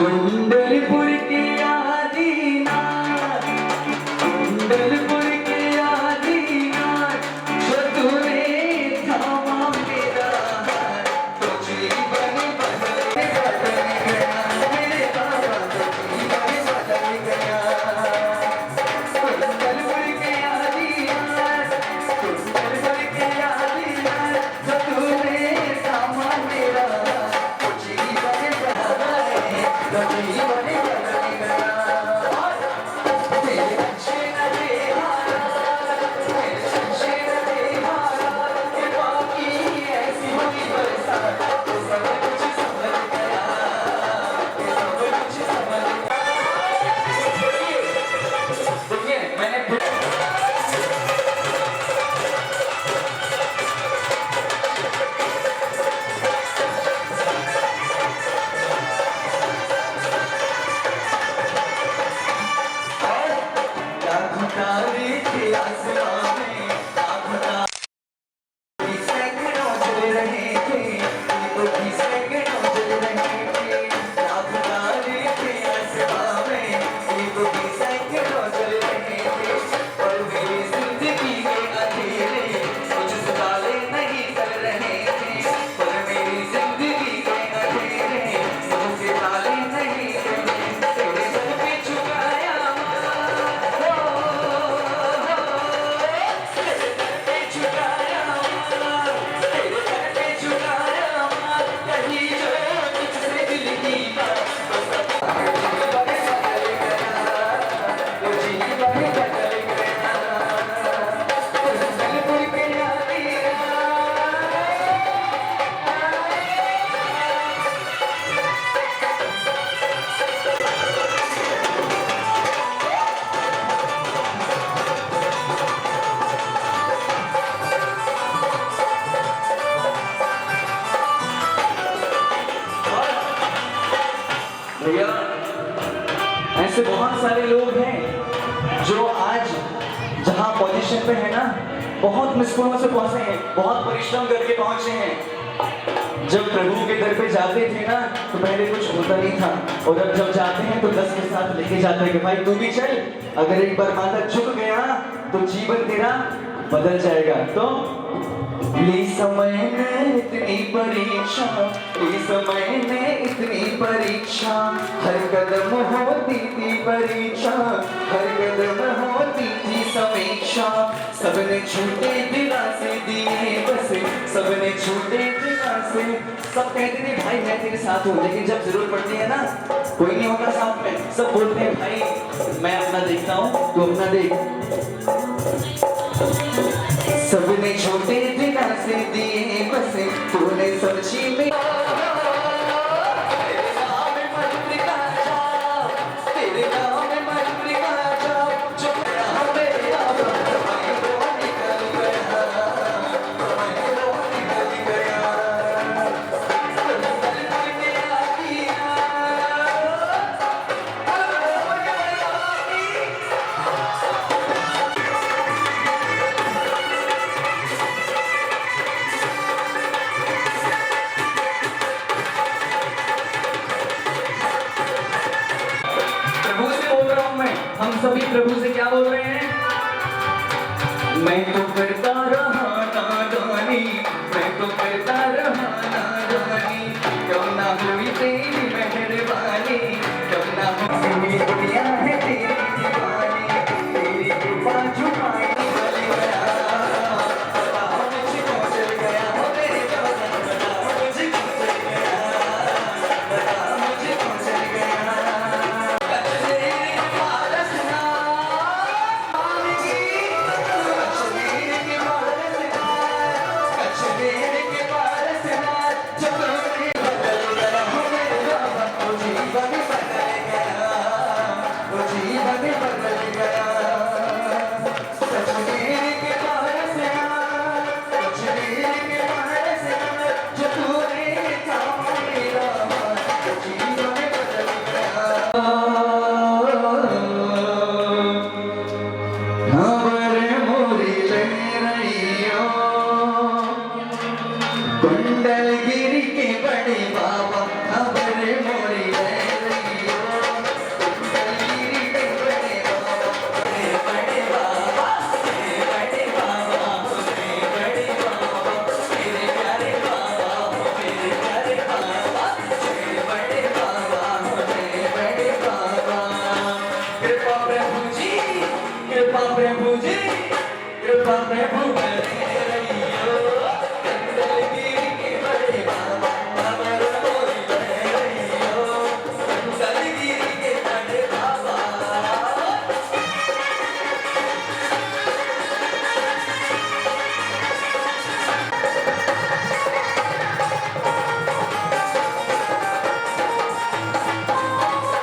कुंडलपुर के आदीनाथ, कुंडलपुर के आदीनाथ, जो तूने थामा मेरा हाथ, तो जीवन बदल गया, मेरे बाबा तो जीवन बदल गया। कुंडलपुर के आदीनाथ, कुंडलपुर के आदीनाथ, जो तूने थामा मेरा हाथ, तो जीवन बदल गया, तो जीवन बदल गया। तेरे अच्छे नज़े हारा, तेरे अच्छे नज़े हारा, ये बाकी ऐसी हुई बरसात, तो सब कुछ संभल गया, ये सब कुछ संभल गया। देखिए मैंने लाखों तारे थे आसमां में, लाखों तारे सैकड़ों जल रहे थे, दीपों की सैकड़ों जल रहे थे। लाखों तारे थे आसमां में, दीपों की सैकड़ों जल रहे थे। पर मेरी जिंदगी के अंधेरे कुछ सितारे नहीं जल रहे थे। पर मेरी जिंदगी के अंधेरे कुछ सितारे नहीं जल रहे थे। तेरे सर पे झुकाया भैया ऐसे बहुत सारे लोग हैं जो आज जहाँ पोजीशन पे है ना, बहुत मुश्किलों से पहुंचे हैं, बहुत परिश्रम करके पहुंचे हैं। जब प्रभु के दर पे जाते थे ना तो पहले कुछ होता नहीं था, और अब जब जाते हैं तो 10 के साथ लेके जाते हैं कि भाई तू भी चल, अगर एक बार माथा झुक गया तो जीवन तेरा बदल जाएगा। तो ली समय ने इतनी परीक्षा, ली समय ने इतनी परीक्षा, हर कदम होती थी परीक्षा, हर कदम होती थी समीक्षा। सबने झूठे दिलासे दिए बस, सबने झूठे दिलासे। सब कहते थे भाई मैं तेरे साथ हूँ, लेकिन जब जरूरत पड़ती है ना कोई नहीं होता साथ में। सब बोलते हैं भाई मैं अपना देखता हूँ तू अपना देख। सबने छोटे दिलासे दिए बस, तूने समझी में तेरे नाम में मंत्र का जाप, तेरे नाम में मंत्र का जाप, जो गया मेरे आप मैं तो निकल गया, मैं तो निकल गया। प्रभु से बोल रहा हूं मैं, हम सभी प्रभु से क्या बोल रहे हैं? मैं तो करता रहा नादानी, मैं तो करता रहा नादानी, क्यों ना हुई तेरी मेहरबानी, क्यों ना हुई दुनिया है तेरी दीवानी, तेरी कृपा झुकाई चल गया, बताओ मुझको चल गया, मेरे जवान बताओ मुझको चल गया, बताओ मुझको चल गया। पारसना मांगी, कश्मीर की प्रभु बने रहियो, दलगिरी के बड़े बाबा अमर मोरी बने रहियो, दलगिरी के बड़े बाबा।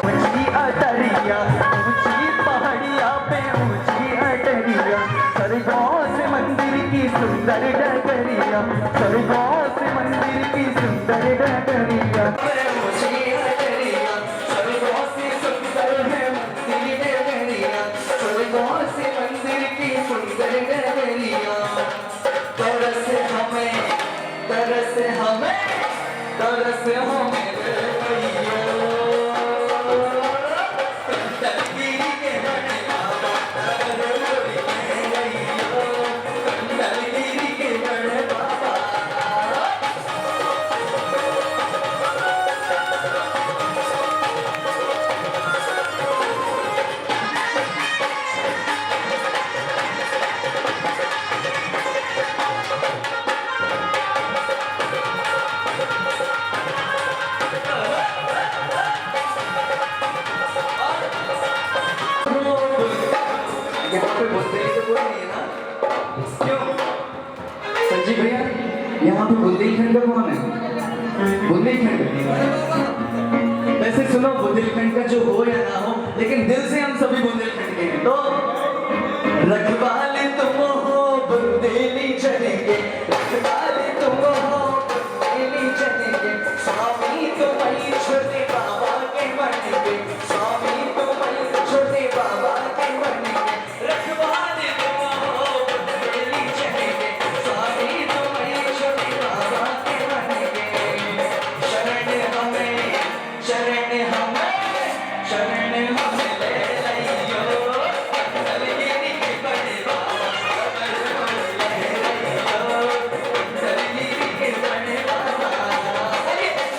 ऊंची अटरिया, ऊंची पहाड़िया पे ऊंची अटरिया, स्वर्गों से मंदिर की सुंदर डगरिया, स्वर्गों से मंदिर की सुंदर डगरिया। ऊंची अटरिया, स्वर्गों से सुंदर है मंदिर डगरिया, स्वर्गों से मंदिर की सुंदर डगरिया। तरस हमें, तरस हमें, तरस हमें भैया। दलगिरी के बड़े बाबा अमर मोरी बने रहियो, दलगिरी के बड़े बाबा। यहाँ पे बुंदेली तो कोई नहीं है ना? क्यों? संजीव भैया, यहाँ पे बुंदेलखंड का कौन है? बुंदेलखंड। वैसे सुनो, बुंदेलखंड का जो हो या ना हो, लेकिन दिल से हम सभी बुंदेलखंड के हैं। तो रखवाले तुम हो बुंदेली चलेंगे, रखवाले तुम हो बुंदेली चलेंगे, स्वामी तुम्हारी छोटे बाबा के बनेंगे, स्वामी तुम्हारी छोटे बाबा के बनेंगे, रखवाले तुम हो बुंदेली चलेंगे, स्वामी तुम्हारी छोटे बाबा के बनेंगे। शरण हमें, शरण हमें, शरण हमें ले लियो, दलगिरी के बड़े बाबा अमर मोरी बने रहियो, दलगिरी के बड़े बाबा।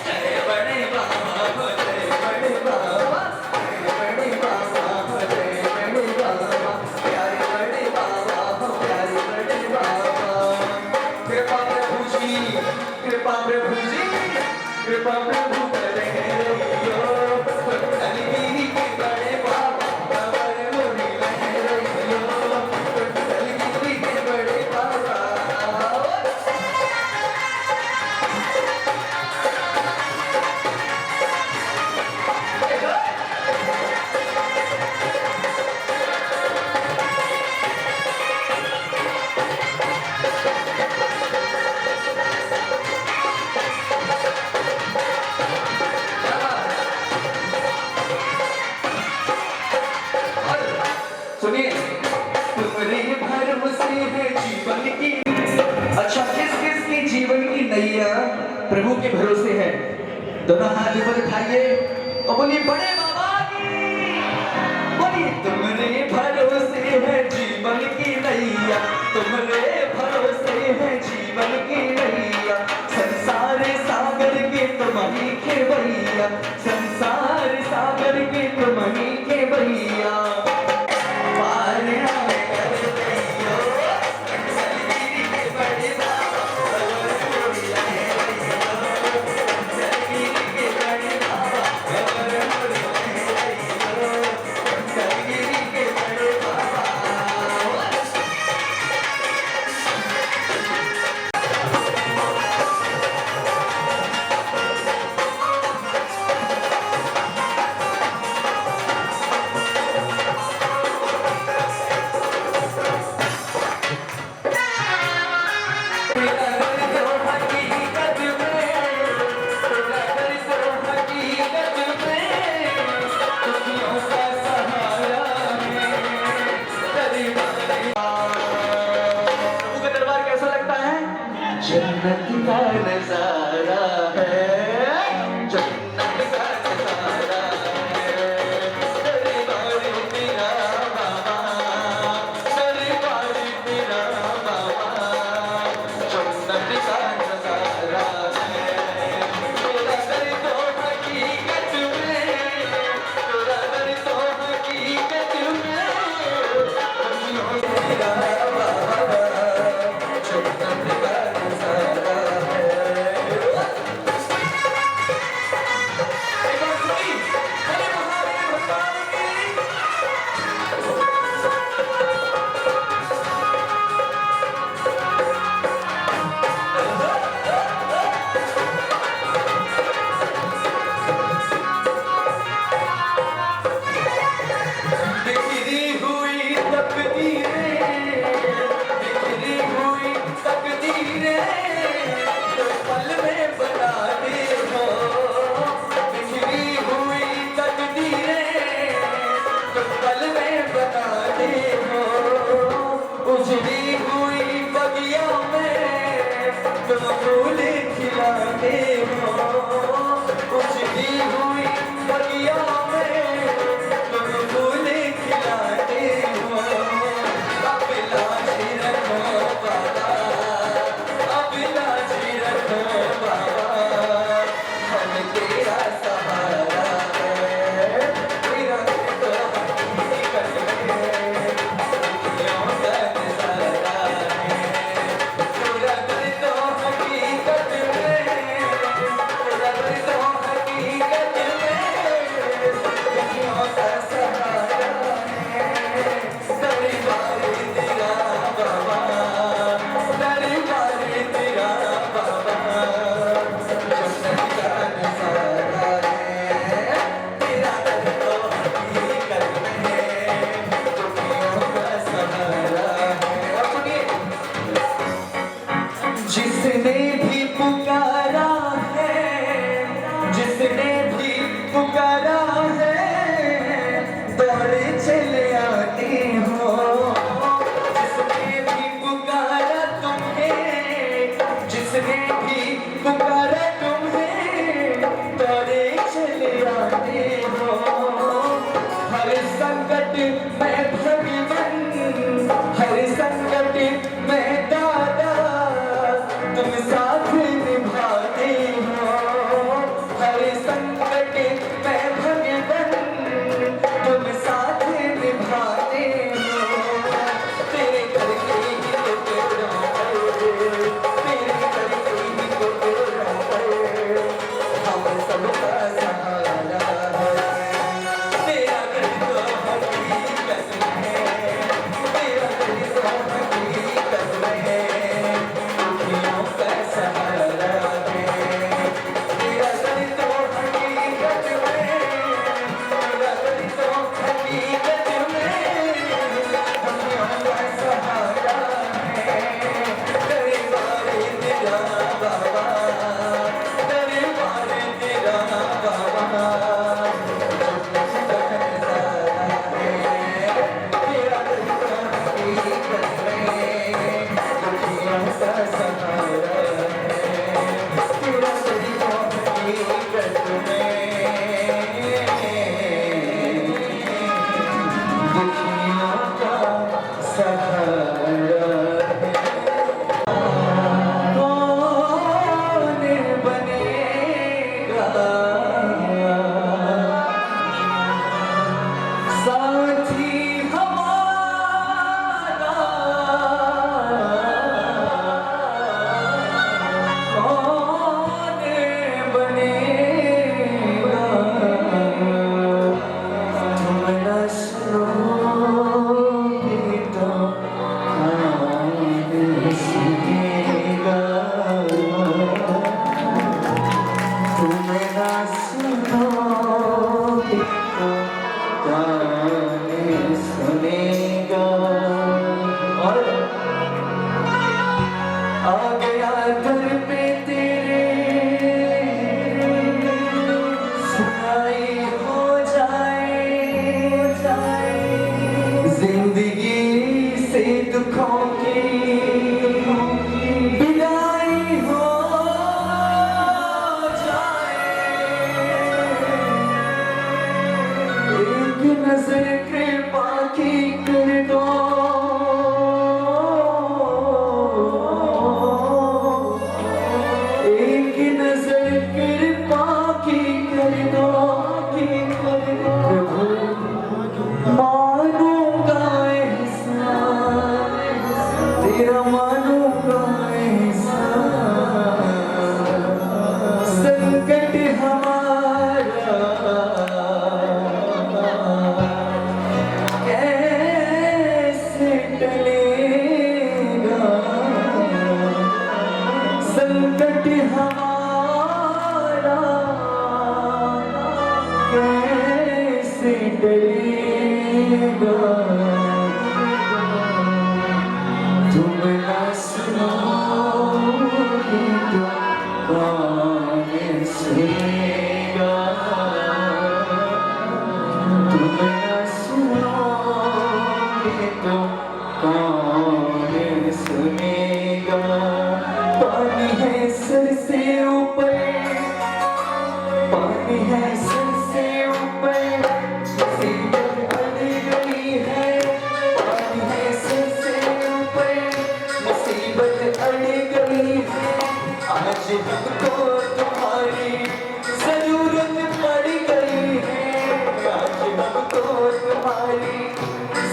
जय बड़े बाबा, जय बड़े बाबा, जय बड़े बाबा, जय बड़े बाबा, प्यारे बड़े बाबा, प्यारे बड़े बाबा। कृपा प्रभु जी, कृपा प्रभु जी, कृपा प्रभु करे रहियो, दलगिरी के बड़े बाबा अमर मोरी बने रहियो, दलगिरी के बड़े बाबा। सुनिए, तुम्हारे भरोसे है जीवन की। अच्छा, किस किस की जीवन की नैया प्रभु के भरोसे है? दोनों हाथ ऊपर उठाइए और बोलिए बड़े बाबा की। बोलिए तुम्हारे भरोसे है जीवन की नैया, तुम्हारे भरोसे है जीवन की नैया, संसार सागर के तुम्हारी खेवैया, संसार सागर के तुम्हारी खेवैया। पार हमें कर दियो, दलगिरी के बड़े बाबा अमर मोरी बने रहियो, दलगिरी के बड़े बाबा अमर मोरी बने रहियो, दलगिरी के बड़े बाबा। नजर कृपा की कर दो, एक नजर कृपा की कर दो, प्रभु मानूंगा एहसान, तेरा मानूंगा एहसान, संकट हमारा कैसे टलेगा, संकट हमारा कैसे टलेगा, तुम ना सुनोगे तो कौन सुनेगा, तुम ना सुनोगे तो कौन सुनेगा। पानी है सर से ऊपर, पानी है सर से ऊपर, मुसीबत अड़ गई है, पानी है सर से ऊपर, मुसीबत अड़ गई है, आज हमको तुम्हारी जरूरत पड़ गई है, आज हमको तुम्हारी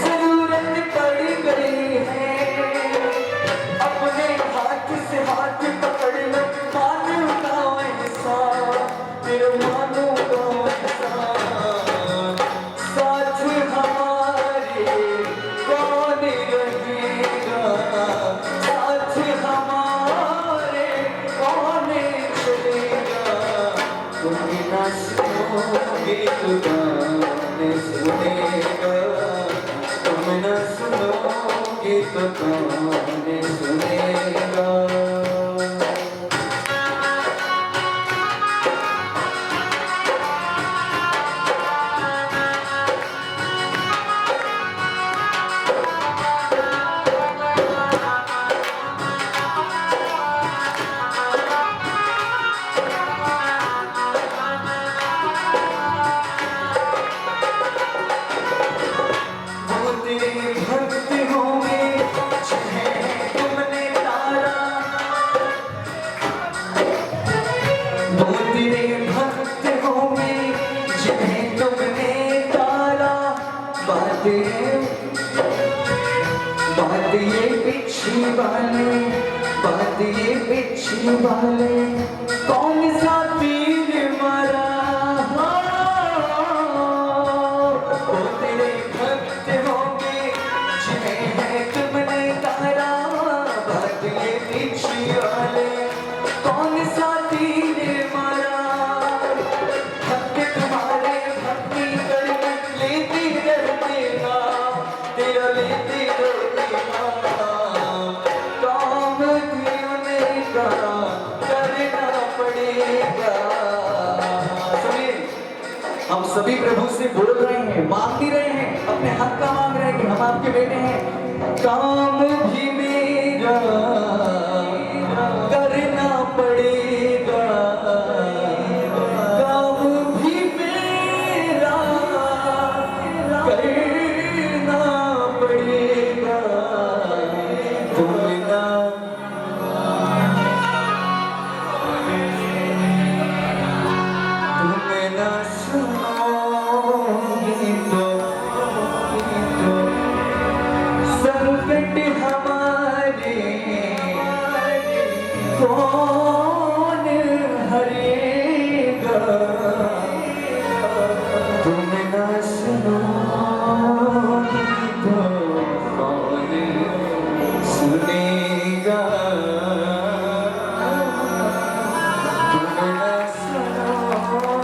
जरूरत पड़ गई है, अपने हाथ से हाथ पकड़ लो, मानूंगा एहसान, तेरा मानूंगा एहसान, साथ हमारे कौन रहेगा, साथ हमारे कौन चलेगा, तुम ना सुनोगे तो कौन सुनेगा, तुम ना सुनोगे तो कौन सुनेगा। वो तेरे भक्त होंगे जिन्हें तुमने तारा, वो तेरे भक्त होंगे जिन्हें तुमने तारा, बात ये पिछली वाले, बात ये पिछली वाले, कौन सा तीर मारा, वो तेरे भक्त होंगे जिन्हें तुमने तारा, बात ये पिछली वाले, कौन सा तीर मारा, भक्त तुम्हारे भक्ति करके लेते रहते नाम, तेरा लेते रहते नाम, काम उन्हें का करना पड़ेगा। सुनिए, हम सभी प्रभु से बोल रहे हैं, मांग भी रहे हैं, अपने हक का मांग रहे हैं कि हम आपके बेटे हैं, काम भी मेरा करना पड़ेगा, काम भी मेरा करना पड़ेगा, तुम ना तुम ना सुनोगे तो संकट हमारे कौन हरेगा, तुम ना सुनोगे तो कौन सुनेगा, तुम ना सुनोगे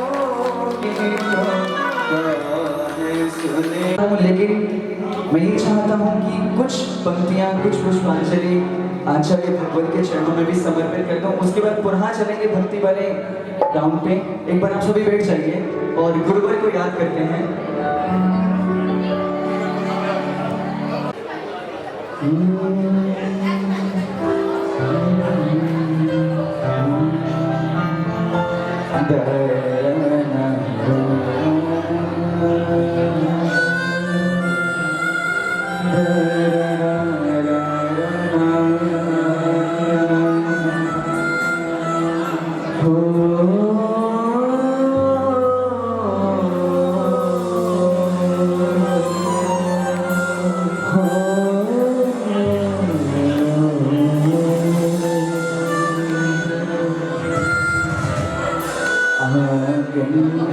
तो कौन सुनेगा। लेकिन मैं ये चाहता हूँ कि कुछ पंक्तियाँ, कुछ पुष्पांजलि आचार्य भगवत के चरणों में भी समर्पित करता हूँ। उसके बाद पुनः चलेंगे भक्ति वाले राउंड पे। एक बार आप सभी बैठ जाइए और गुरुवर को याद करते हैं। आंगन में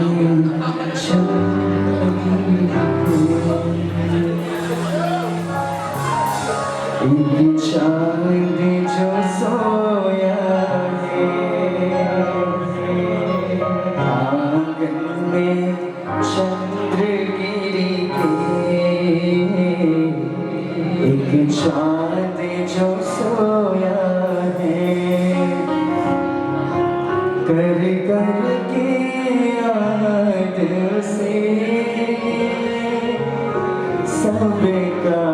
एक चांद जो सोया है आंगन में चंद्रगिरी के एक चांद जो सोया है कर कर के याद से सबका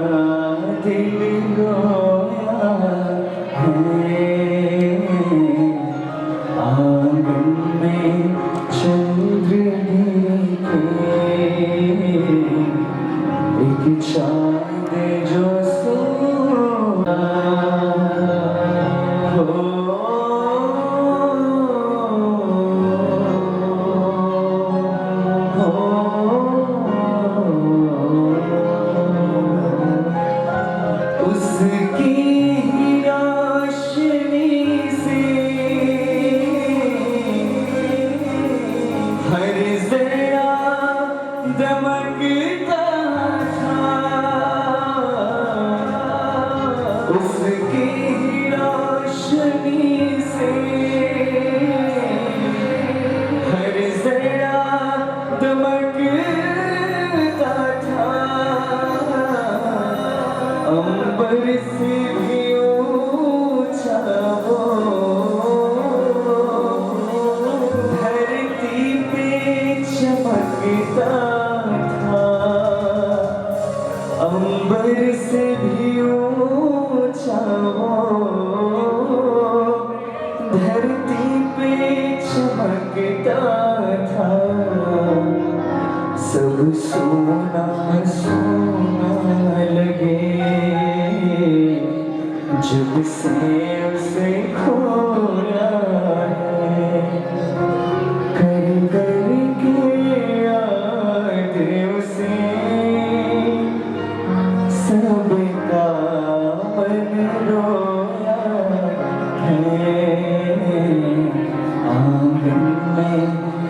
दिल रोया है आंगन में चंद्रगिरी के एक चांद जो सोया उसकी रोशनी से हर जरा दमकता था उसकी रोशनी से हर जरा दमकता था अंबर से भी ऊंचा वो धरती पे चमकता था अंबर से भी ऊंचा वो धरती पे चमकता था सब सोना सोना लगे जब से उसे खोया है कर कर के याद उसे सबका मन रोया है आंगन में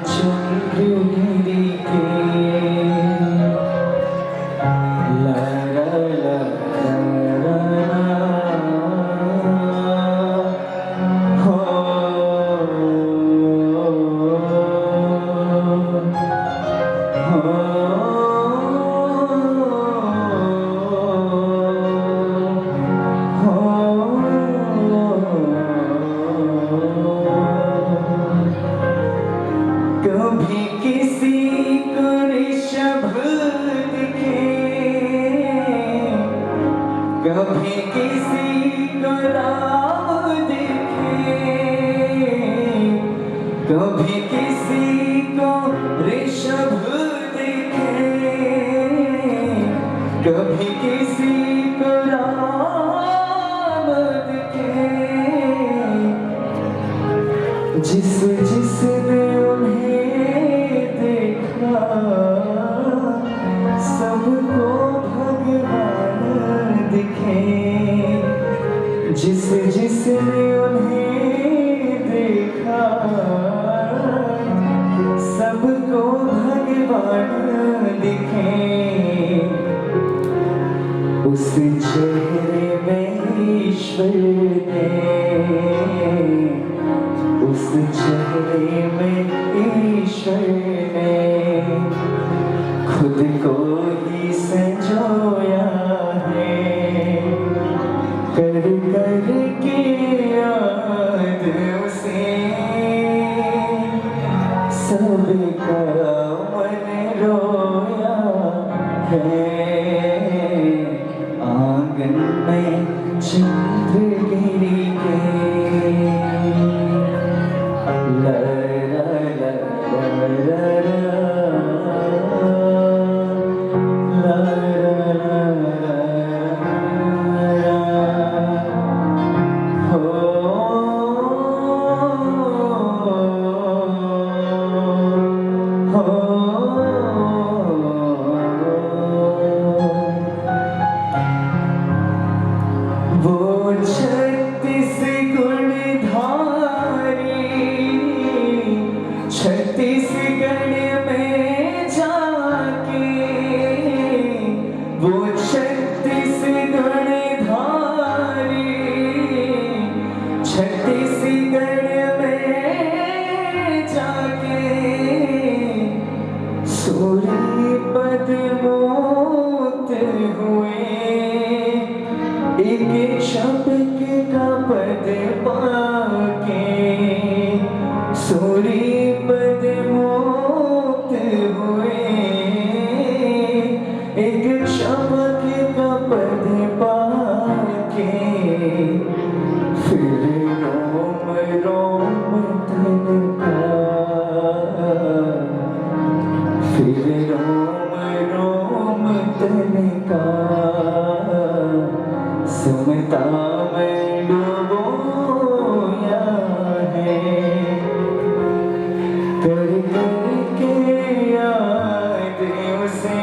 चंद्रगिरी के ला ला ला ला ला हो कभी किसी को ऋषभ दिखे कभी किसी को राम दिखे कभी किसी को ऋषभ दिखे कभी किसी को राम दिखे जिस जिसने उन्हें देखा सबको भगवान दिखे जिस जिसने उन्हें देखा सबको भगवान दिखे उस चेहरे में ईश्वर ने उस चेहरे में ईश्वर ने खुद को ही संजोया है कर कर के याद उसे सबका मन रोया है आंगन में चंद्रगिरी के ला ला ला ला ला ला वो 36 गुण धारी 36 छत्तीसगढ़ में जाके वो छत्तीसगढ़ धारी, छत्तीसगढ़ में जाके सूरी पदमोत हुए, एक शब्द का पद पाके सूरी पदमोत हुए, एक शब्द का पद पाके फिर रोम रोम तनका, फिर रोम रोम तनका सुमता में डुबोया है, कर के याद उसे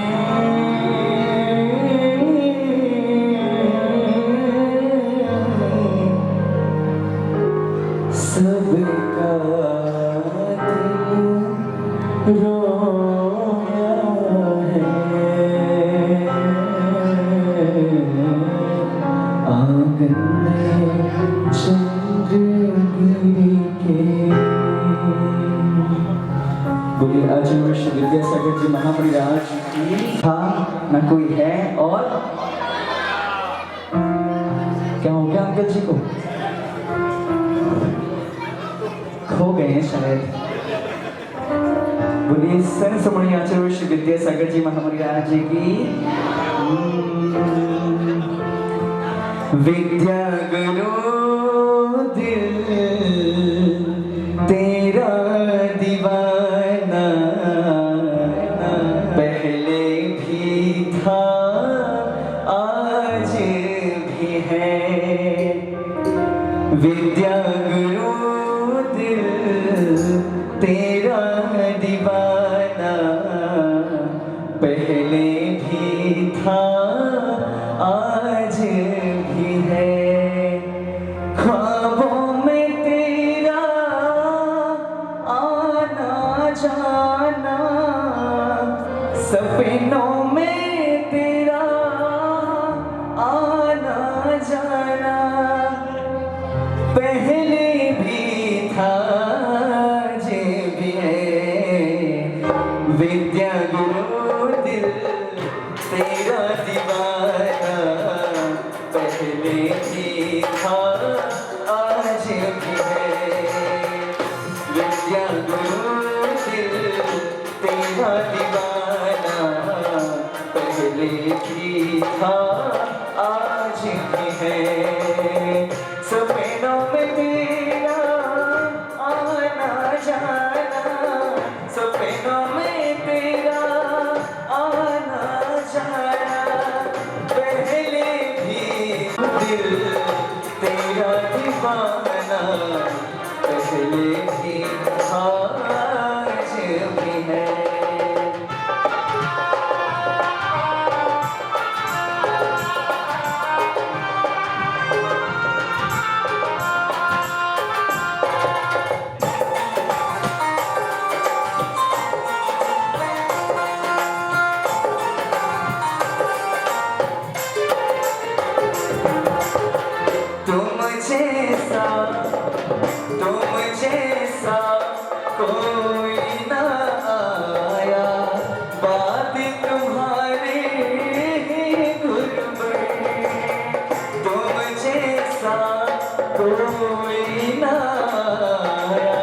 सबका दिल रोया है, आंगन में चंद्रगिरी के। बोलिए आचार्य श्री विद्यासागर जी महापरिराज की। हाँ न कोई है और क्या हो गया अंकल जी को? खो गए हैं शायद। बोलिए सन सुमणि आचार्य श्री विद्यासागर जी महापरिराज जी की। विद्या गुरु दिल तेरा दीवाना, पहले भी था आज भी है, विद्या गुरु दिल तेरा दीवाना, पहले भी था आज भी है, ख्वाबों में तेरा आना जाना, सपनों में तेरा आना जाना, पहले भी था आज भी है, विद्या गुरु दिल तेरा दीवाना, पहले भी था आज भी है, विद्या गुरु दिल तेरा दीवाना, पहले भी था आज भी है, सपनों में तेरा आना जाना, सपनों में तेरा आना जाना, पहले भी दिल तेरा दीवाना, पहले भी आज भी है। तुम जैसा कोई ना आया, बात तुम्हारी गुरबत, तुम जैसा कोई ना आया,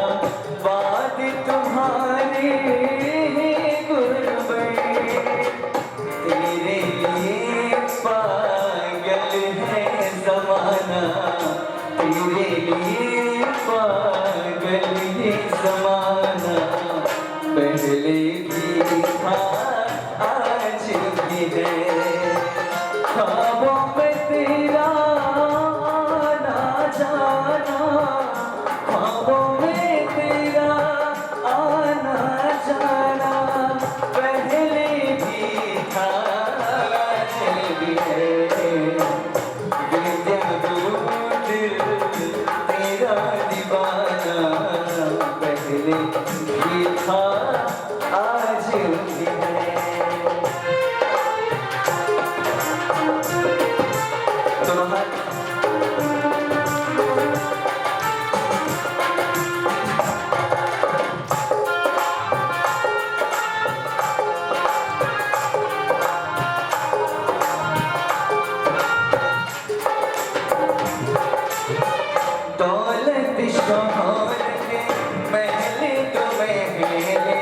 बात तुम्हारी गुरबत, तेरे लिए पागल है जमाना, तेरे लिए पागल ये जमाना, पहले भी था आज भी है, ख्वाबों में तेरा आना जाना, ख्वाबों में तेरा आना जाना, पहले भी था आज भी है, विद्या गुरु दिल तेरा दीवाना, पहले भी था भी है। दोनों हाथ दौलत शोहरत महले तो महले,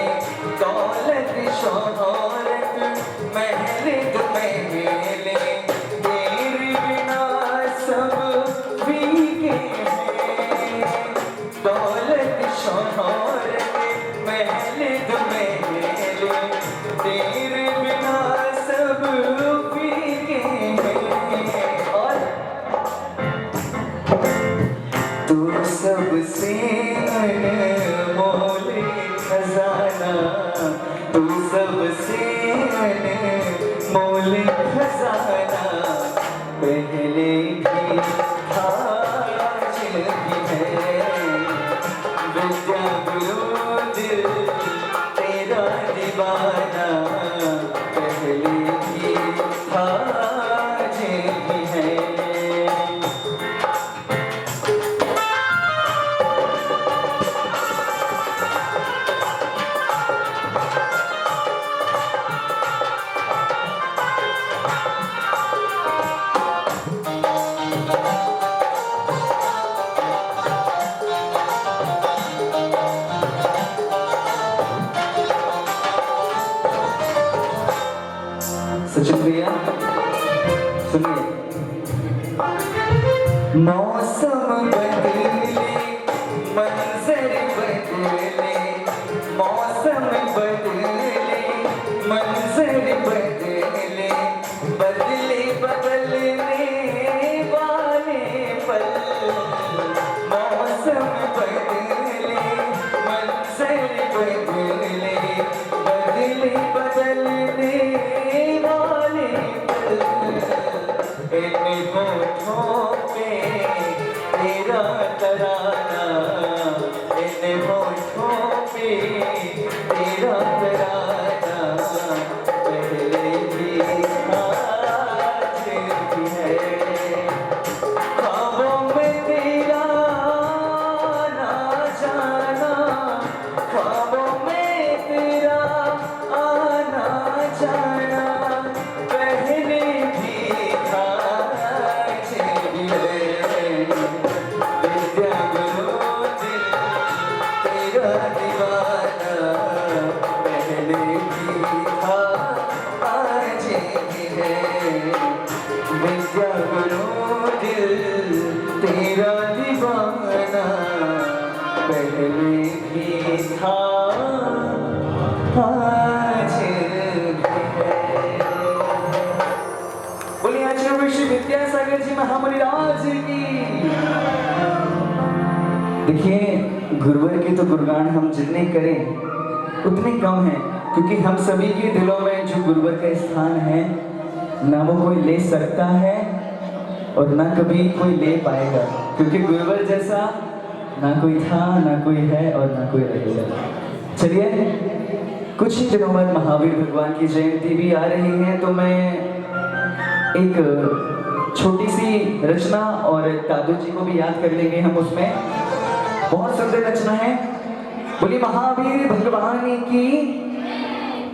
दौलत शोहरत महले तो महले, तेरे बिना सब फीके हैं। दौलत शोहरत महले तो महले, तेरे बिना सब फीके हैं। और तू सबसे अनमोल खजाना, तू सबसे अनमोल खजाना, पहले भी था आज भी है। विद्या गुरु दिल तेरा दीवाना, पहले भी था आज भी है। सचिन भैया सुनिए। मौसम बदले मंजर बदले, मौसम बदले मंजर बदले, बदले बदलने वाले पल। मौसम बदले मंजर बदले, बदले बदलने वाले पल। इन होठों पे तेरा तराना, इन होठों पे तेरा तराना, पहले भी आज भी है। ख्वाबों में तेरा आना जाना, ख्वाबों में तेरा आना जाना, पहले भी था आज भी है। विद्या गुरु दिल तेरा दीवाना, पहले भी था आज भी है। विद्या गुरु दिल तेरा दीवाना, पहले भी था आज भी है। बोलिए आचार्य विश्व विद्यासागर जी महामुनि राज की। देखिए, गुरुवर के तो गुणगान हम जितने करें उतने कम हैं, क्योंकि हम सभी के दिलों में जो गुरुवर का स्थान है ना वो कोई ले सकता है और ना कभी कोई ले पाएगा, क्योंकि गुरुवर जैसा ना कोई था, ना कोई है और ना कोई रहेगा। चलिए, कुछ ही दिनों बाद महावीर भगवान की जयंती भी आ रही है, तो मैं एक छोटी सी रचना और दादू जी को भी याद कर लेंगे हम उसमें। बहुत सुंदर रचना है। बोली महावीर भगवान की।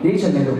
यही चलने दो।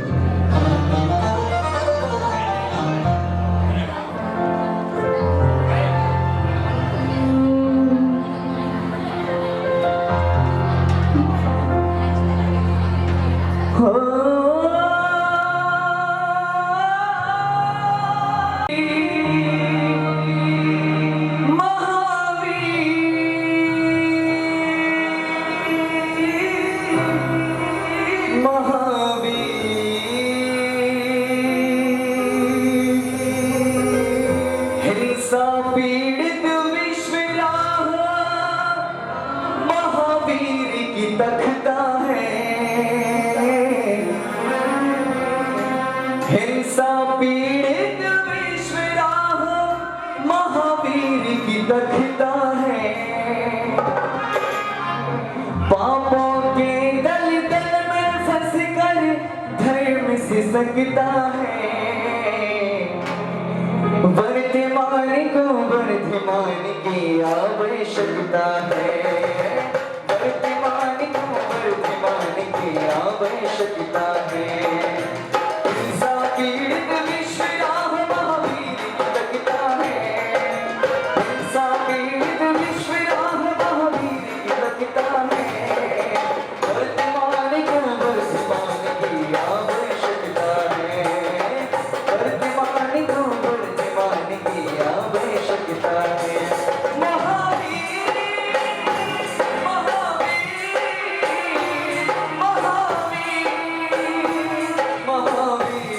पीड़ित विश्व महावीर की तख्ता है। हिंसा पीड़ित विश्व महावीर की तख्ता है। पापों के दल दल में फंस कर सिसकता है। वर्तमान को वर्तमान की आवश्यकता है। वर्तमान को वर्तमान की आवश्यकता है। हिंसा पीड़ित विश्व राह महावीर की लगता है। हिंसा पीड़ित विश्व राह महावीर की लगता है। वर्तमान को वर्तमान की आवश्यकता है। वर्तमान को वर्तमान की आवश्यकता है। महावीर महावीर महावीर महावीर।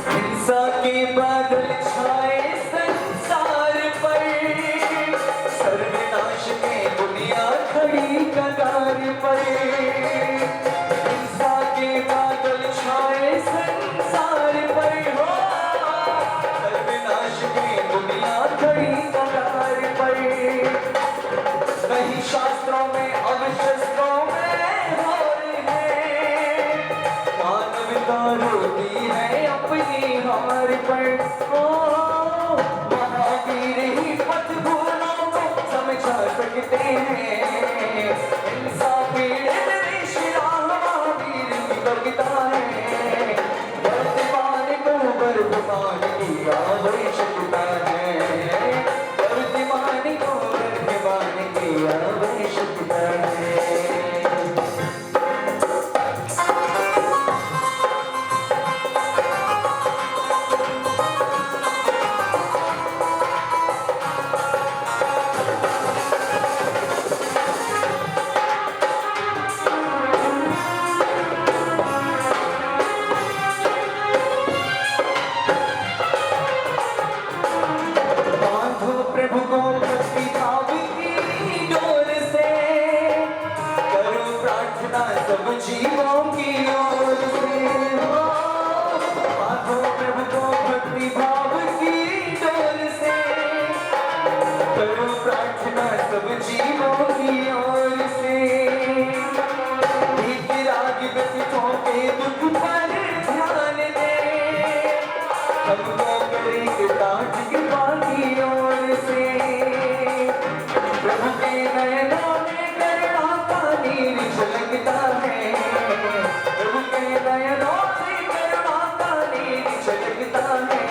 हिंसा के बादल छाए संसार पर। सर्वनाश के दुनिया खड़ी कगार पर। हिंसा के बादल छाए संसार पर हो। सर्वनाश की दुनिया खड़ी कगार पर। नहीं शास्त्रों में अब शस्त्रों में हार है। मानवता रोती है अपनी हार पर। ओ महावीर ही पथ भूलों को समझा सकते हैं। हिंसा पीड़ित विश्व राह महावीर की लगता है। वर्तमान को वर्तमान की आवश्यकता है। वर्तमान को वर्तमान की आवश्यकता है। बांधो प्रभु को भक्ति भाव की डोर से। करो प्रार्थना सब जीवों की ओर से। बांधो प्रभु को भक्ति भाव की डोर से। करो प्रार्थना सब जीवों की ओर से। भीख राग व्यथितों के दुख पर ध्यान दे। हमको करे डांट कृपा की ओर से। प्रभु के नयनों में करुणा का नीर झलकता है। प्रभु के नयनों से करुणा का नीर झलकता है।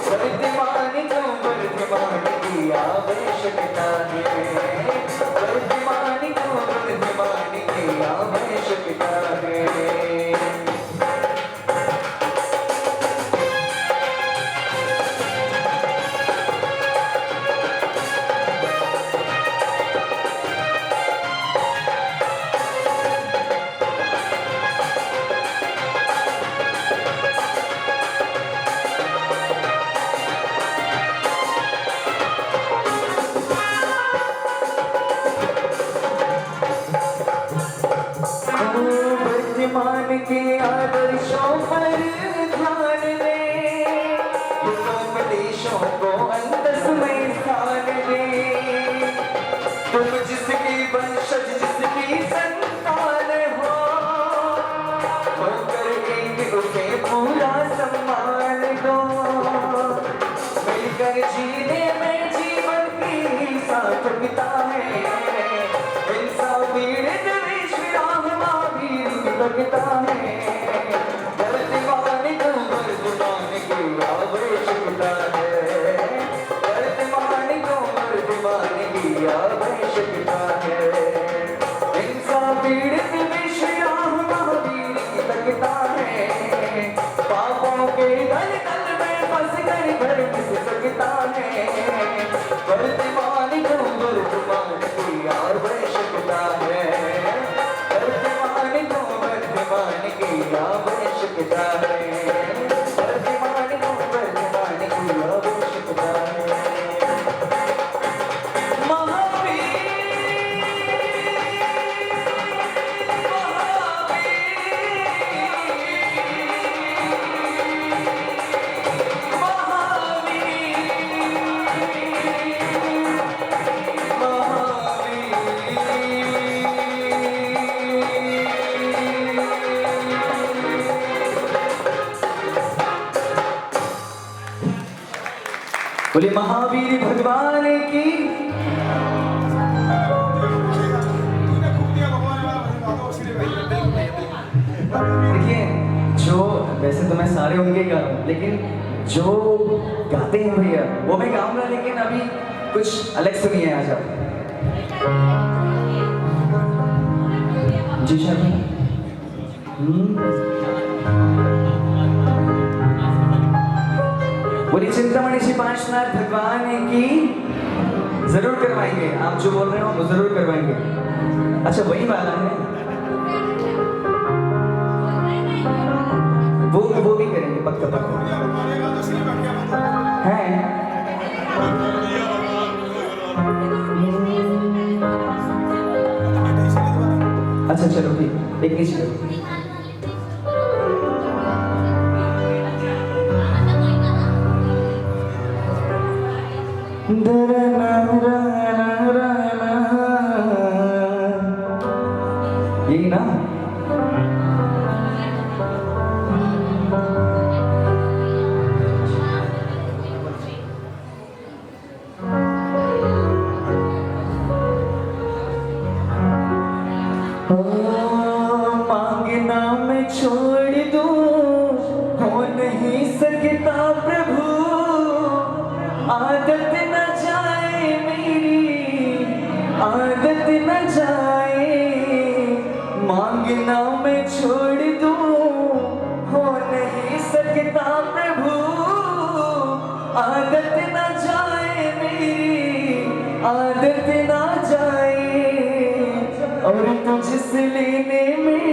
वर्तमान को वर्तमान की आवश्यकता है। वर्तमान को वर्तमान की आवश्यकता है। वर्तमान के आदर्शों पर ध्यान दे। उपदेशों को अंतस में स्थान दे। तुम जिसकी वंशज जिसकी संतान हो। होकर एक उसे पूरा सम्मान दो। मिलकर जीने में जीवन की सार्थकता है। हिंसा पीड़ित विश्व राह महावीर की लगता है। वर्तमान को वर्तमान की आवश्यकता है। वर्तमान को वर्तमान की आवश्यकता है। हिंसा पीड़ित विश्व राह महावीर की लगता है। पापों के दल दल में फंस कर घर घुस सकता है। वर्तमान को वर्तमान की आवश्यकता है। वर्तमान को वर्तमान की आवश्यकता है। वर्तमान को वर्तमान की आवश्यकता बोले महावीर भगवान की। देखिए, जो वैसे तो मैं सारे उनके गा रहा हूँ, लेकिन जो गाते हैं भैया वो मैं गाऊंगा, लेकिन अभी कुछ अलग सुनिए आज आप। जी शर्मा। बोली चिंतामणि श्री पार्श्वनाथ भगवान की। जरूर करवाएंगे, आप जो बोल रहे हो वो जरूर करवाएंगे। अच्छा वही वाला है, वो भी करेंगे पक्का पक्का है। अच्छा चलो ठीक, एक नीचे यही ना। मांगना मैं छोड़ दूं, हो नहीं सकता प्रभु, आदत न जाए मेरी, आदत न जाए। मांगना मैं छोड़ दूं, हो नहीं सकता प्रभु, आदत न जाए मेरी, आदत न जाए। और तुझसे लेने में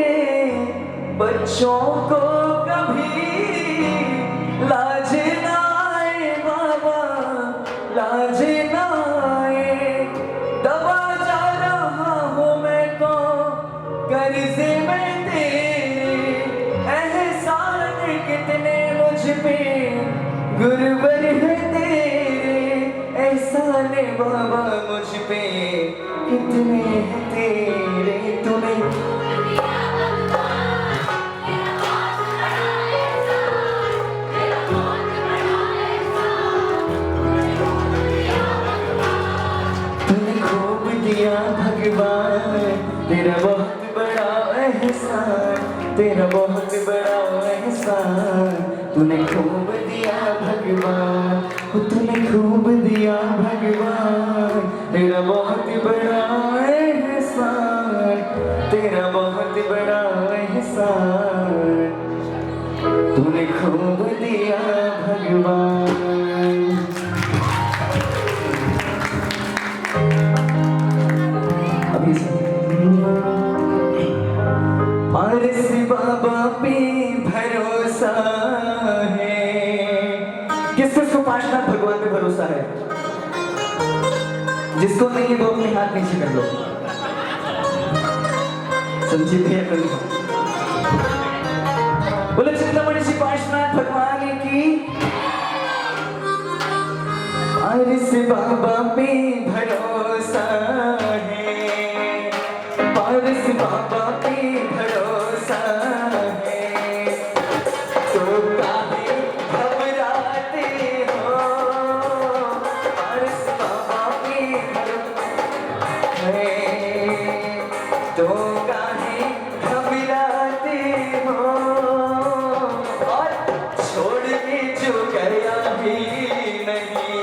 बच्चों को कभी लाज ना आए बाबा, लाज ना आए। दबा जा रहा हूँ मैं तो कर्जे में तेरे, एहसान कितने मुझ पे गुरुवर है तेरे, एहसान बाबा मुझ पे कितने हैं तेरे। तूने खूब दिया भगवान, तेरा बहुत बड़ा एहसान, तेरा बहुत बड़ा एहसान। तूने खूब दिया भगवान, तूने खूब दिया भगवान, तेरा बहुत बड़ा एहसान, तेरा बहुत बड़ा एहसान। तूने खूब दिया भगवान। पारस बाबा पे भरोसा है, किसको सुपार्श्वनाथ भगवान पे भरोसा है? जिसको नहीं है वो अपने हाथ नीचे कर लो। संजीव भैया कर लो। बोले चिंतामणि श्री पार्श्वनाथ भगवान की। पारस बाबा पे भरोसा है, पारस बाबा पे भरोसा है, तो काहे घबराते हो? पारस बाबा पे भरोसा है, तो काहे घबराते हो? और छोड़ के जो गया ही नहीं,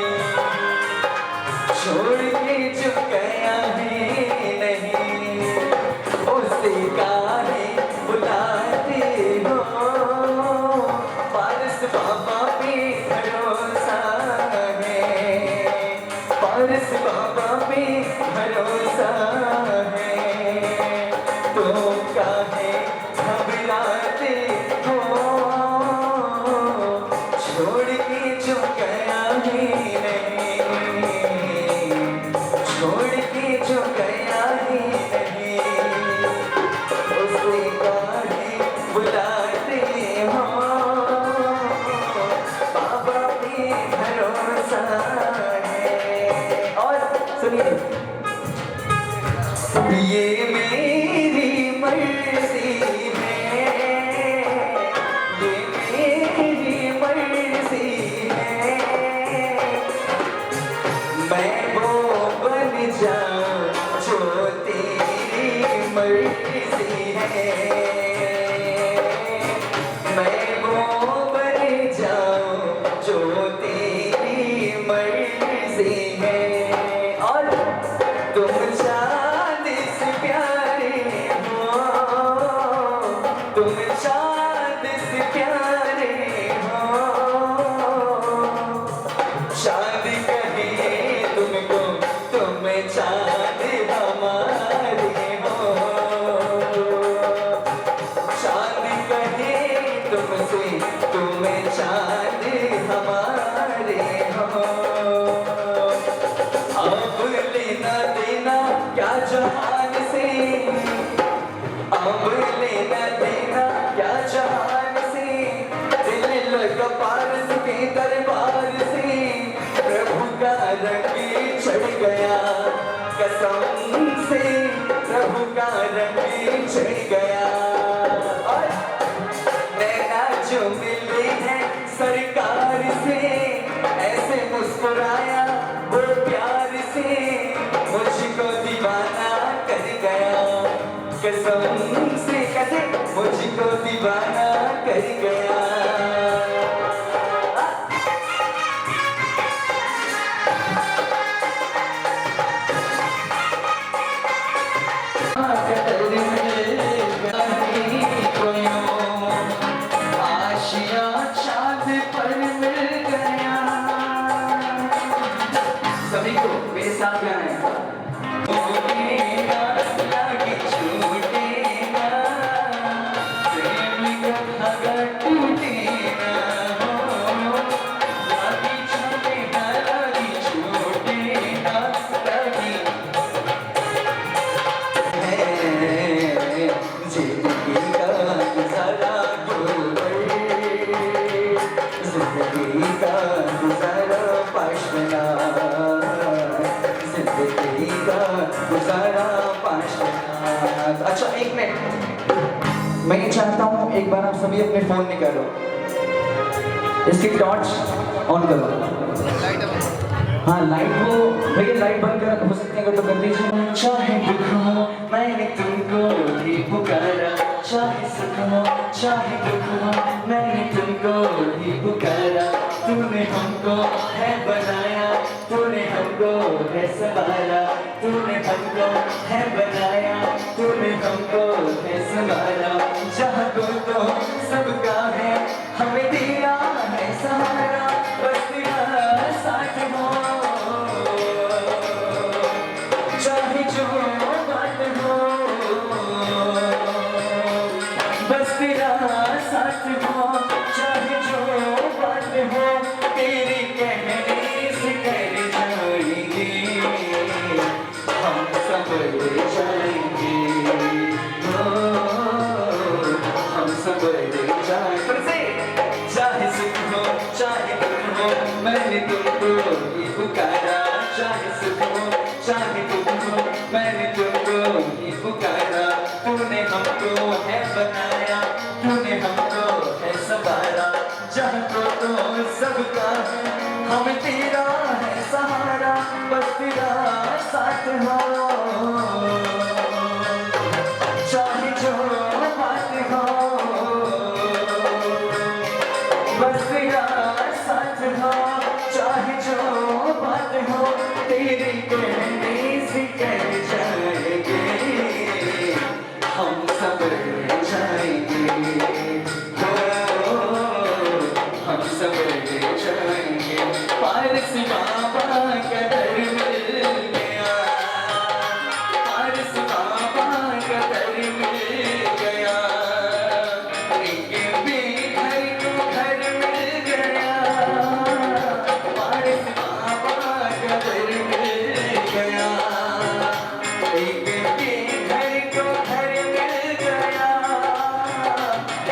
जो तेरी मर्जी है और तुम चांद से प्यारे हो, तुम चांद से प्यारे हो, चांद कहे तुमको, तुम चांद हमारे हो, चांद कहे तुमसे, तुम चांद हमारे हो। अब लेना देना क्या जहान से, अब लेना देना क्या जहान से, दिल लगा पारस के दरबार से, प्रभु का रंग चढ़ गया कसम से, प्रभु का रंग चढ़ गया। और नैना जो मिले हैं सरकार से, ऐसे मुस्कुराया वो प्यार से, मुझको दीवाना कर गया कसम से, कहते मुझको दीवाना कर गया। आशिया चांद पर मिल गया। सभी को मेरे साथ गाना है। छूटेगा लगी छूटेगा, प्रेम का धागा टूटेगा, लगी छूटेगा लगी छूटेगा लगी है जिंदगी का गुजारा गोबर, जिंदगी का गुजारा पाशना, जिंदगी का गुजारा पाशना। अच्छा एक मिनट, मैं ये चाहता हूँ एक बार आप सभी अपने फोन निकालो, इसकी टॉर्च ऑन करो। हाँ लाइट हो भैया, लाइट बंद कर हो सकते हैं तो कर दीजिए। चाहे दुख हो मैंने तुमको ही पुकारा, चाहे सुख हो चाहे दुख हो मैंने तुमको ही पुकारा, तूने हमको है बनाया, तूने हमको है संभाला, तूने हमको है बनाया, तूने हमको है संभाला। जहाँ को तो सबका है, हमें दिया है सहारा, बस तेरा साथ हो, चाहे जो बात हो, बस तेरा साथ हो, चाहे जो बात हो, तेरे कहने से कर जाएंगे, हम संभल जाएंगे, हम संभल जाएंगे। चाहे सुख हो चाहे दुख हो मैंने तुमको ही पुकारा, चाहे सुख हो चाहे दुख हो मैंने तुमको ही पुकारा, तूने हमको है बनाया, तूने हमको है संभाला। जहाँ को तो सबका है, हम तेरा है सहारा, बस तेरा साथ हो, चाहे जो बात हो, बस तेरा साथ हो, चाहे जो बात हो, तेरे कहने से कर जाएंगे, हम सब जाएंगे, हम सब जाएंगे। पारस बाबा का दर मिल गया, पारस बाबा का दर मिल गया, एक बेघर को घर मिल गया, पारस बाबा का दर मिल गया, एक बेघर को घर मिल गया,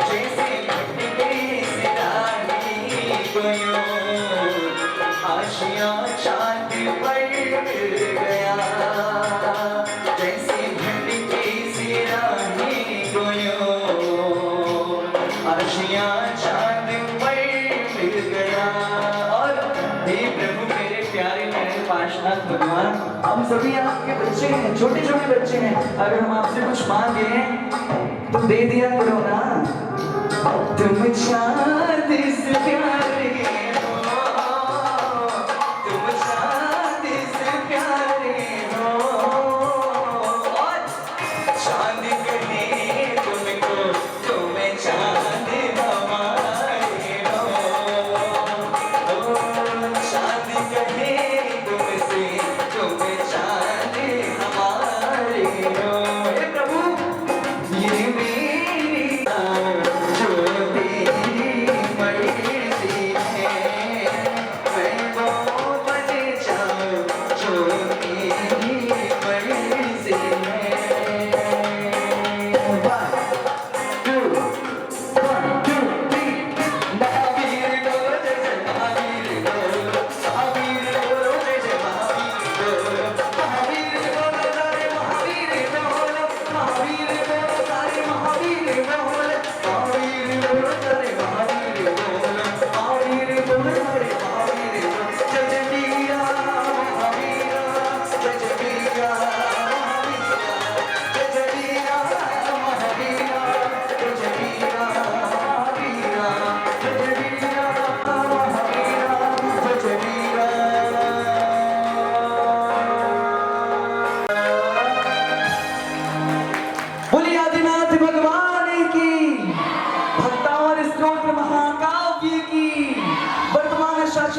जैसे भटके सिराही गयो, आशिया चांद पर मिल गया, जैसे भटके सिराही गयो, आशिया चांद पर मिल गया। और हे प्रभु मेरे प्यारे मेरे पाशनाथ भगवान, हम सभी आपके बच्चे हैं, छोटे छोटे बच्चे हैं, अगर हम आपसे कुछ मांगे तो दे दिया करो ना। तुम चांद से प्यारे हो,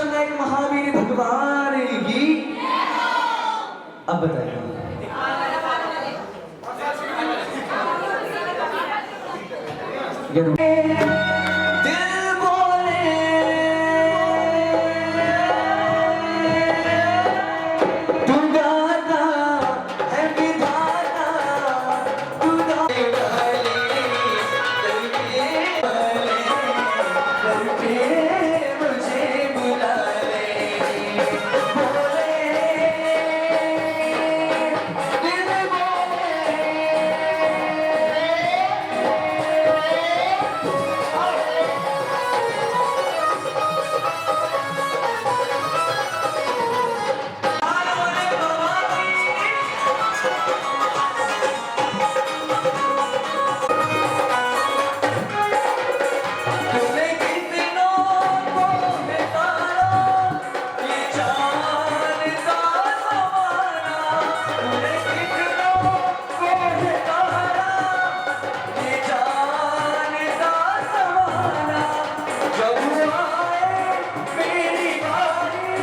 अष्टनायक महावीर भगवान की। अब बताइए दिल बोले तू गाता है विधाता, तू मुझे बुला ले, बोले दिल बोले। तूने कितनों को निकाला, ये जानता ज़माना। तूने कितनों को निकाला, ये जानता ज़माना। जब आए मेरी बारी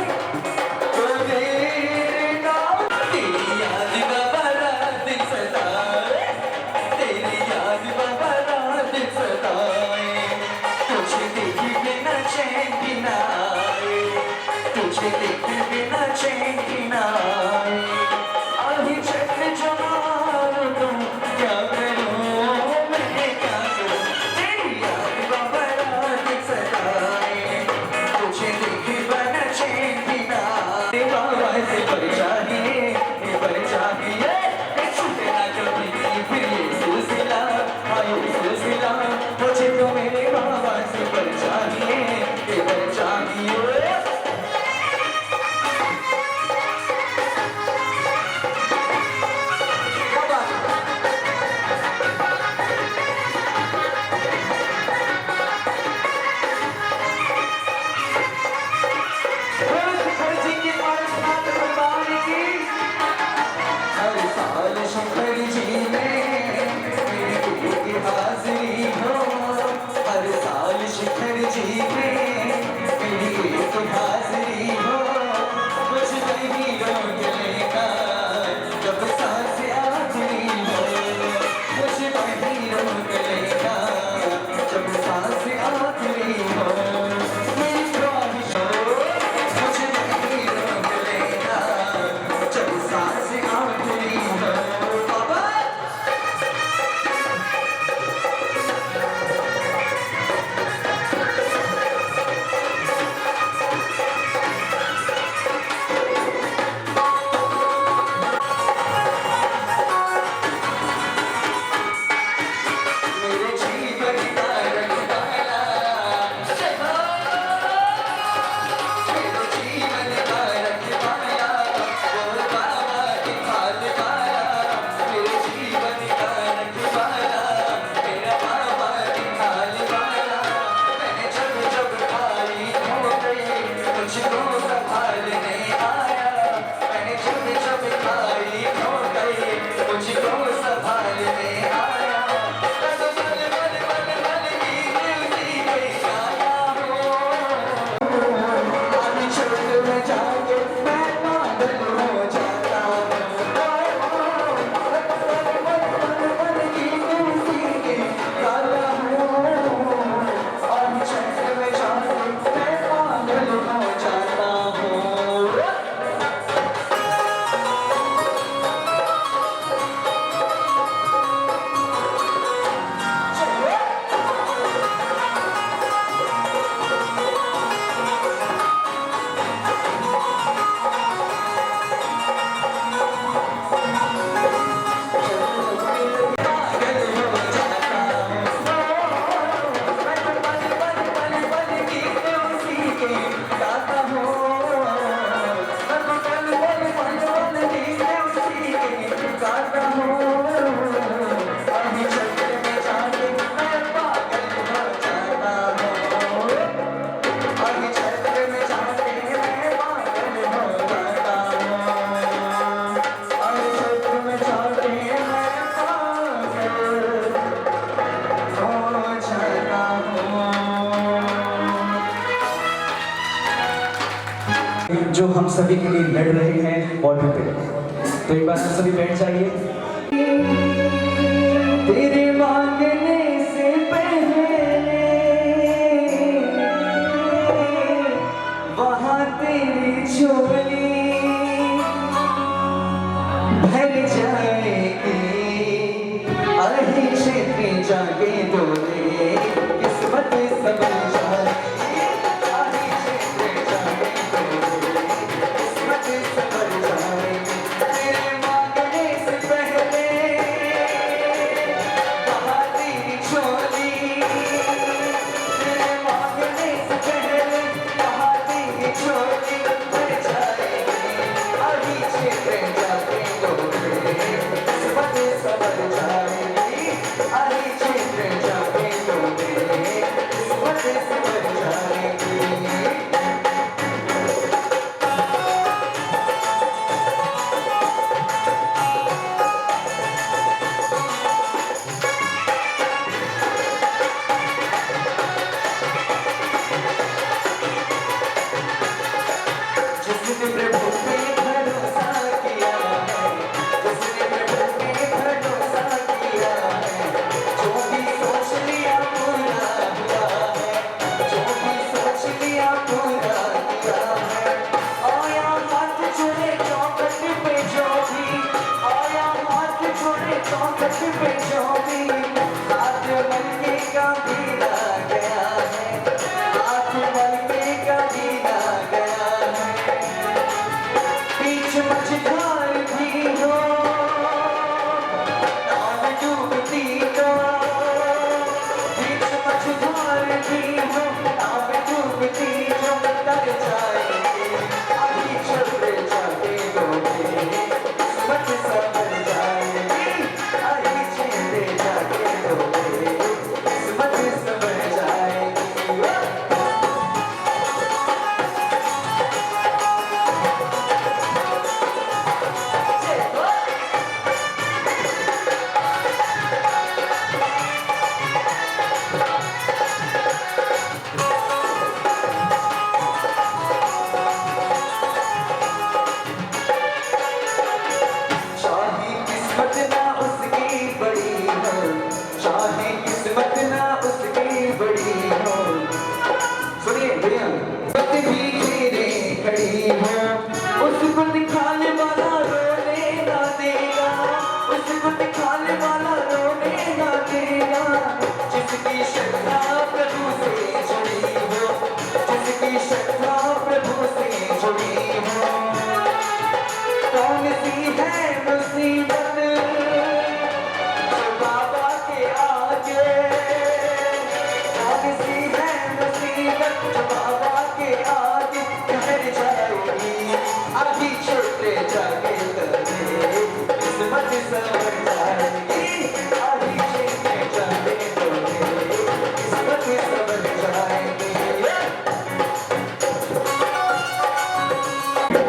तो तेरे नाम, तेरी याद बाबा रात सताए, तेरी याद बाबा रात सताए। तुझे देख बिना चैन की ना आए, तुझे देख बिना चैन की ना आए। अभी चल जमानो तुम क्या करो, मैं क्या करूं, तेरी याद बाबा रात सताए। तुझे देख बिना चैन की ना आए। बाबा से पर चाहिए छूटे ना कभी फिर ये सिलसिला, ये सिलसिला। मुझे तो मेरे बाबा से पर चाहिए। हर साल शंकर जी में मेरी गुरु की हाजिरी हो, हर साल शिखर जी में मेरी एक हाजिरी हो। कुछ नहीं रोक लेगा जब सांस आखिरी हो, कुछ नहीं रोक लेगा जब सांस आखिरी हो। मेरी ख्वाहिश हो, कुछ नहीं रोक लेगा जब सांस आखिरी हो। बाबा मेरे जीवन का रखवाला, मेरे जीवन का रखवाला, वो बाबा की थाल वाला। मेरे जीवन का रखवाला, मेरा बाबा की थाल वाला। मैंने जब जब खाई खो गई, मुझको संभालने आया। मैंने जब जब खाई खो गई, मुझको संभालने आया। जाता जो हम सभी के लिए लड़ रहे हैं बॉर्डर पे। तो एक बार हम सभी बैठ जाइए। तेरे मांगने से पहले वहाँ तेरी झोली भर जाएगी, आधे क्षेत्र जाके डोले किस्मत संभल जाएगी, आधे क्षेत्र जाके डोले किस्मत संभल जाएगी। तेरे मांगने से पहले वहाँ तेरी झोली, तेरे मांगने से पहले वहाँ तेरी झोली भर जाएगी, आधे क्षेत्र जाके डोले किस्मत संभल जाएगी, आधे क्षेत्र जाके डोले किस्मत संभल जाएगी। जिसने प्रभु पे भरोसा किया है, जिसने प्रभु पे भरोसा किया है, जो भी सोच लिया पूरा हुआ है, जो भी सोच लिया पूरा किया है। आया हाथ जोड़े चौखट पे जो भी, आया हाथ जोड़े चौखट पे जो भी, हाथ मलके का भीड़ा गया है, हाथ मलके का भीड़ा गया है। बीच मझधार भी हो नाव डूबती तो, बीच मझधार भी हो नाव डूबती जो तर जाएगी, आधी छत्र जाके डोले किस्मत संभल जाएगी, आधी छत्र जाके डोले किस्मत संभल जाएगी। चाहे किस्मत ना उसकी बड़ी हो, चाहे किस्मत ना उसकी बड़ी हो, सुनिए भैया, किस्मत भी घेरे खड़ी हो, उसको दिखाने वाला रोने ना देगा, उसको दिखाने वाला रोने ना देगा। जिसकी श्रद्धा प्रभु से जुड़ी हो, जिसकी श्रद्धा प्रभु से जुड़ी हो, कौन सी है मुसीबत जो बाबा के आगे, कौन सी है मुसीबत जो बाबा के आगे ठहर जाएगी, आधी छोटे जाके डोले किस्मत संभल जाएगी, आधी छोटे जाके डोले किस्मत संभल जाएगी।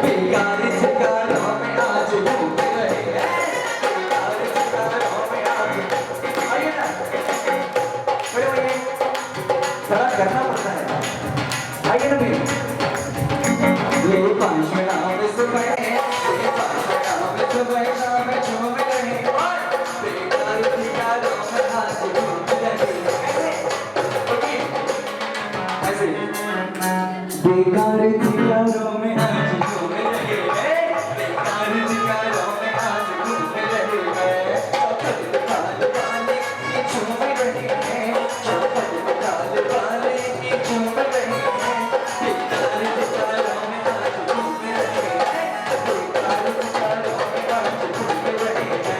बेकार ठिकानों में आज घूम रहे हैं, बेकार ठिकानों में आज, आइए ना, खड़े होइए, थोड़ा करना पड़ता है, आइए ना भैया। ये पांच नाम सुबह, ये पांच नाम सुबह शाम झूम रहे हैं, बेकार ठिकानों में आज घूम रहे हैं, ऐसे बेकार ठिकानों में आज घूम रहे हैं, बेकार ठिकानों में आज घूम रहे हैं, चौखट निकाल वाले ये झूम रहे हैं, चौखट निकाल वाले ये झूम रहे हैं, बेकार ठिकानों में आज घूम रहे हैं, बेकार ठिकानों में आज घूम रहे हैं।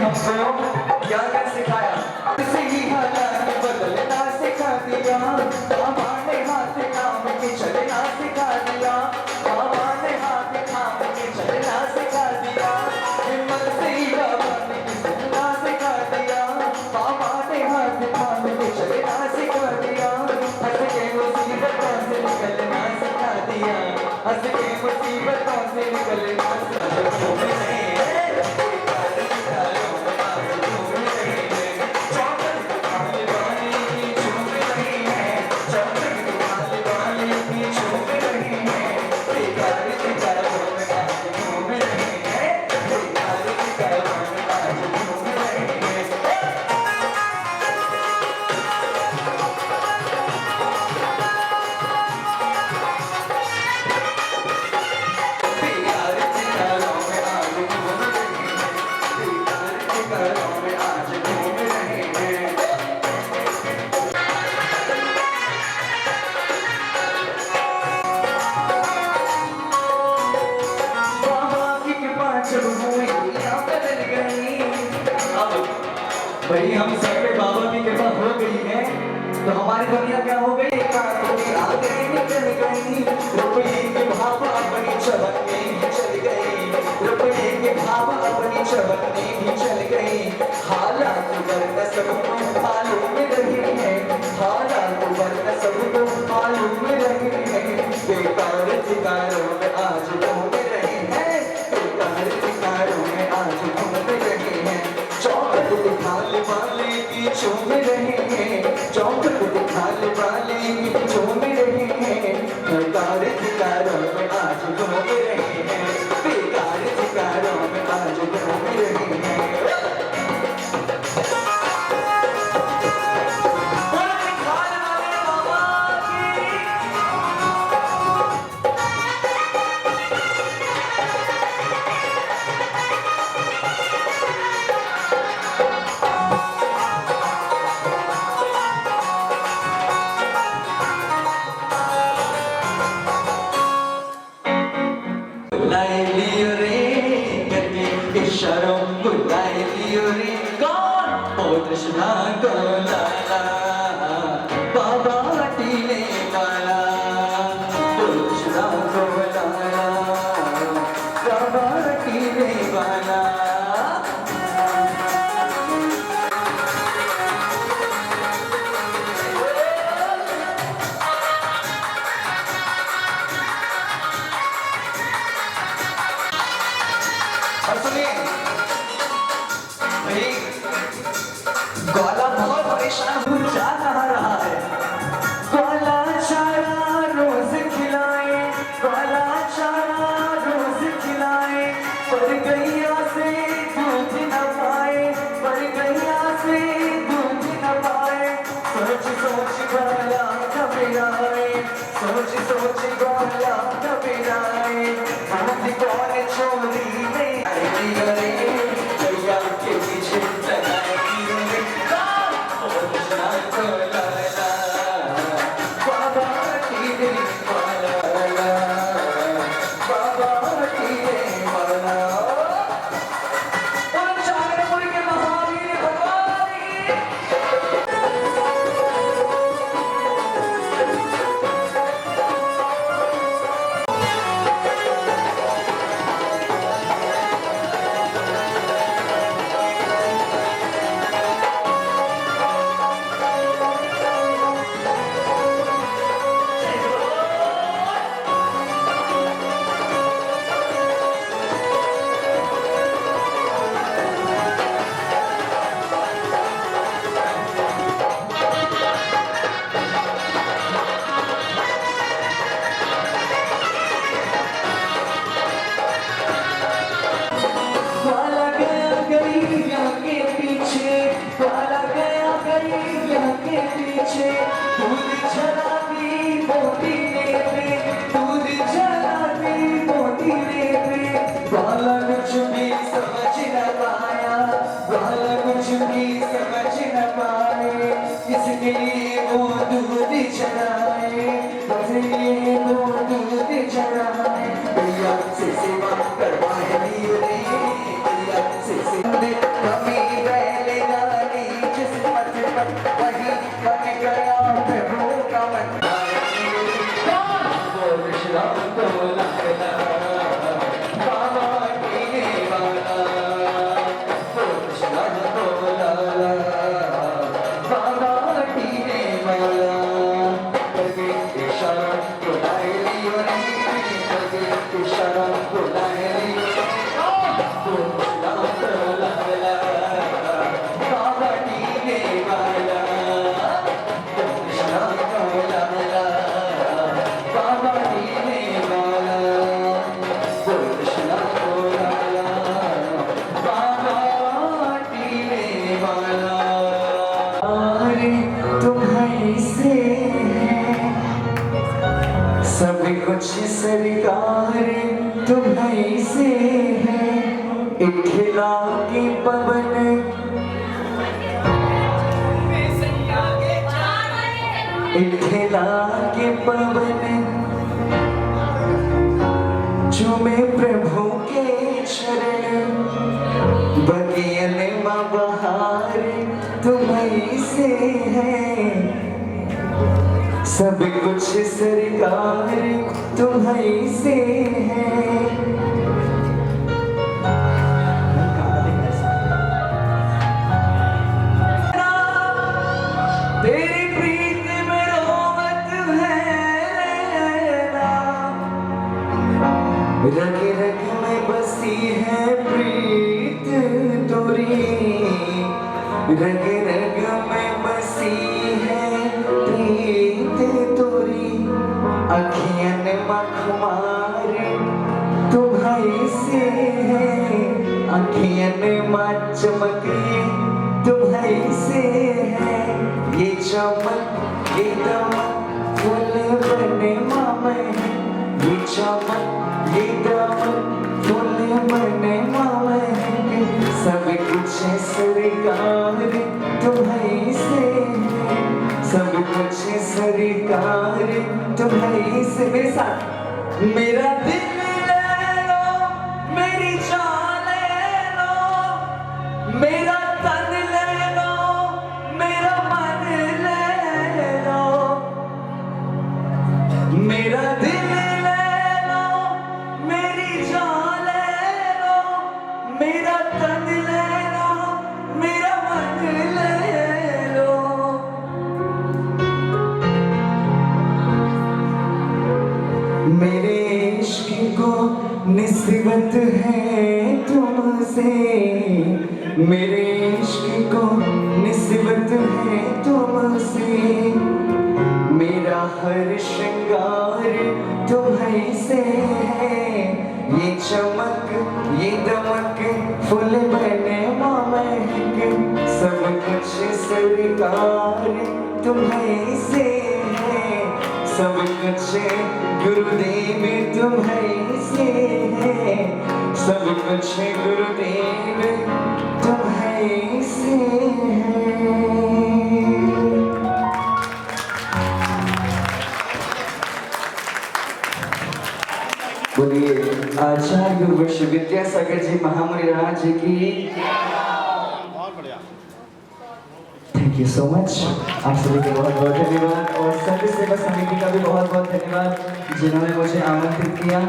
हमको क्या क्या सिखाया, सही हालात बदलना सिखा दिया, हमारे हाथ थाम के चलना सिखा दिया, हमारे हाथ थाम के चलना सिखा दिया, हिम्मत से ही बाबा ने सुनना सिखा दिया, हमारे हाथ थाम के चलना सिखा दिया, हंस के मुसीबतों से निकलना सिखा दिया, हंस के मुसीबतों से निकलना सिखा दिया। भाई हम सब पे बाबा की कृपा हो गई है तो हमारी दुनिया क्या हो गई? रुपये के भाव अपनी चमन में भी चल गई, रुपये के भाव अपनी चमन में भी चल गई। हालात वरना सबको मालूम रही है, हालात वरना सबको मालूम रही है। बेकार ठिकानों में आज घूम रहे हैं, बेकार ठिकानों में आज घूम रहे हैं। चौखट दिखाने वाले की चूम रहे हैं, चौखट दिखाने वाले की चूम रहे हैं। बेकार ठिकानों में आज घूम रहे हैं, बेकार ठिकानों में आज घूम रहे हैं। इशारों को लाई लियो रे कौन ओ कृष्णा को लाला बाबा टीले वाला ओ कृष्णा को लाला बाबा टीले वाला। ग्वाला बहुत परेशान जा रहा है। ग्वाला चारा रोज खिलाए, ग्वाला चारा रोज खिलाए, पर गैया से दूध न पाए, पर गैया से दूध न पाए। सोच सोच ग्वाला घबराए, सोच सोच ग्वाला घबराए। दूध कौन चोरी नहीं आई गैया के पीछे लगाए इसके लिए वो दूध चढ़ाए, इसलिए वो दूध चढ़ाए। भैया से सेवा करवाए रे, भैया से सेवा कभी बैले गाली जिस मत पर वही बन गया प्रभु का मन। वो कृष्णा को लाला बाबा टीले वाला, वो कृष्णा को लाला बाबा टीले वाला। करके इशारा को लाए लियो रे, करके इशारा को लाए लियो वो कृष्णा को लाला बाबा टीले वाला, वो कृष्णा को लाला बाबा टीले वाला, वो कृष्णा को लाला बाबा टीले वाला। अरे तुम्हारी से सब कुछ सरकार तुम्हारी से है। इठला के पवन इठला के पवन झूमे प्रभु के शरण, बगियन में बहार सब कुछ सरकार तुम्हारी से है। तेरी प्रीत में रोवत है ना, रग रग में बसी है प्रीत तोरी, रग रग में बसी है प्रीत तोरी। अखियन मखमार तुम्हारी से है, अखियन माँ चमकी तुम्हारी से है। ये चमक ये दमक फूल बने मामे, ये चमक ये दमक फूल बने मामे। सब कुछ सरकार तुम्हारी से है, सब कुछ सरकार तुम्हारी से। मेरे साथ मेरा दिल ले लो, मेरी जान ले लो, मेरा तन ले लो, मेरा मन ले लो, मेरा दिल ले लो, मेरी जान ले लो, मेरा तन ले लो, मेरा मन ले लो। मेरे इश्क को निस्बत है तुमसे, मेरे इश्क को निस्बत है तुमसे। मेरा हर श्रृंगार तुम्हारी से है, ये चमक ये दमक फूल बने महक। सब कुछ सरकार तुम्हारी से है, सब कुछ गुरुदेव तुम्हारी से है, सब कुछ गुरुदेव तुम्हारी से है। बोलिए आचार्य गुरु श्री विद्यासागर जी महामुनि राज की। Thank you so much. आप सभी को बहुत बहुत धन्यवाद और सर्व सेवा समिति का भी बहुत बहुत धन्यवाद जिन्होंने मुझे आमंत्रित किया।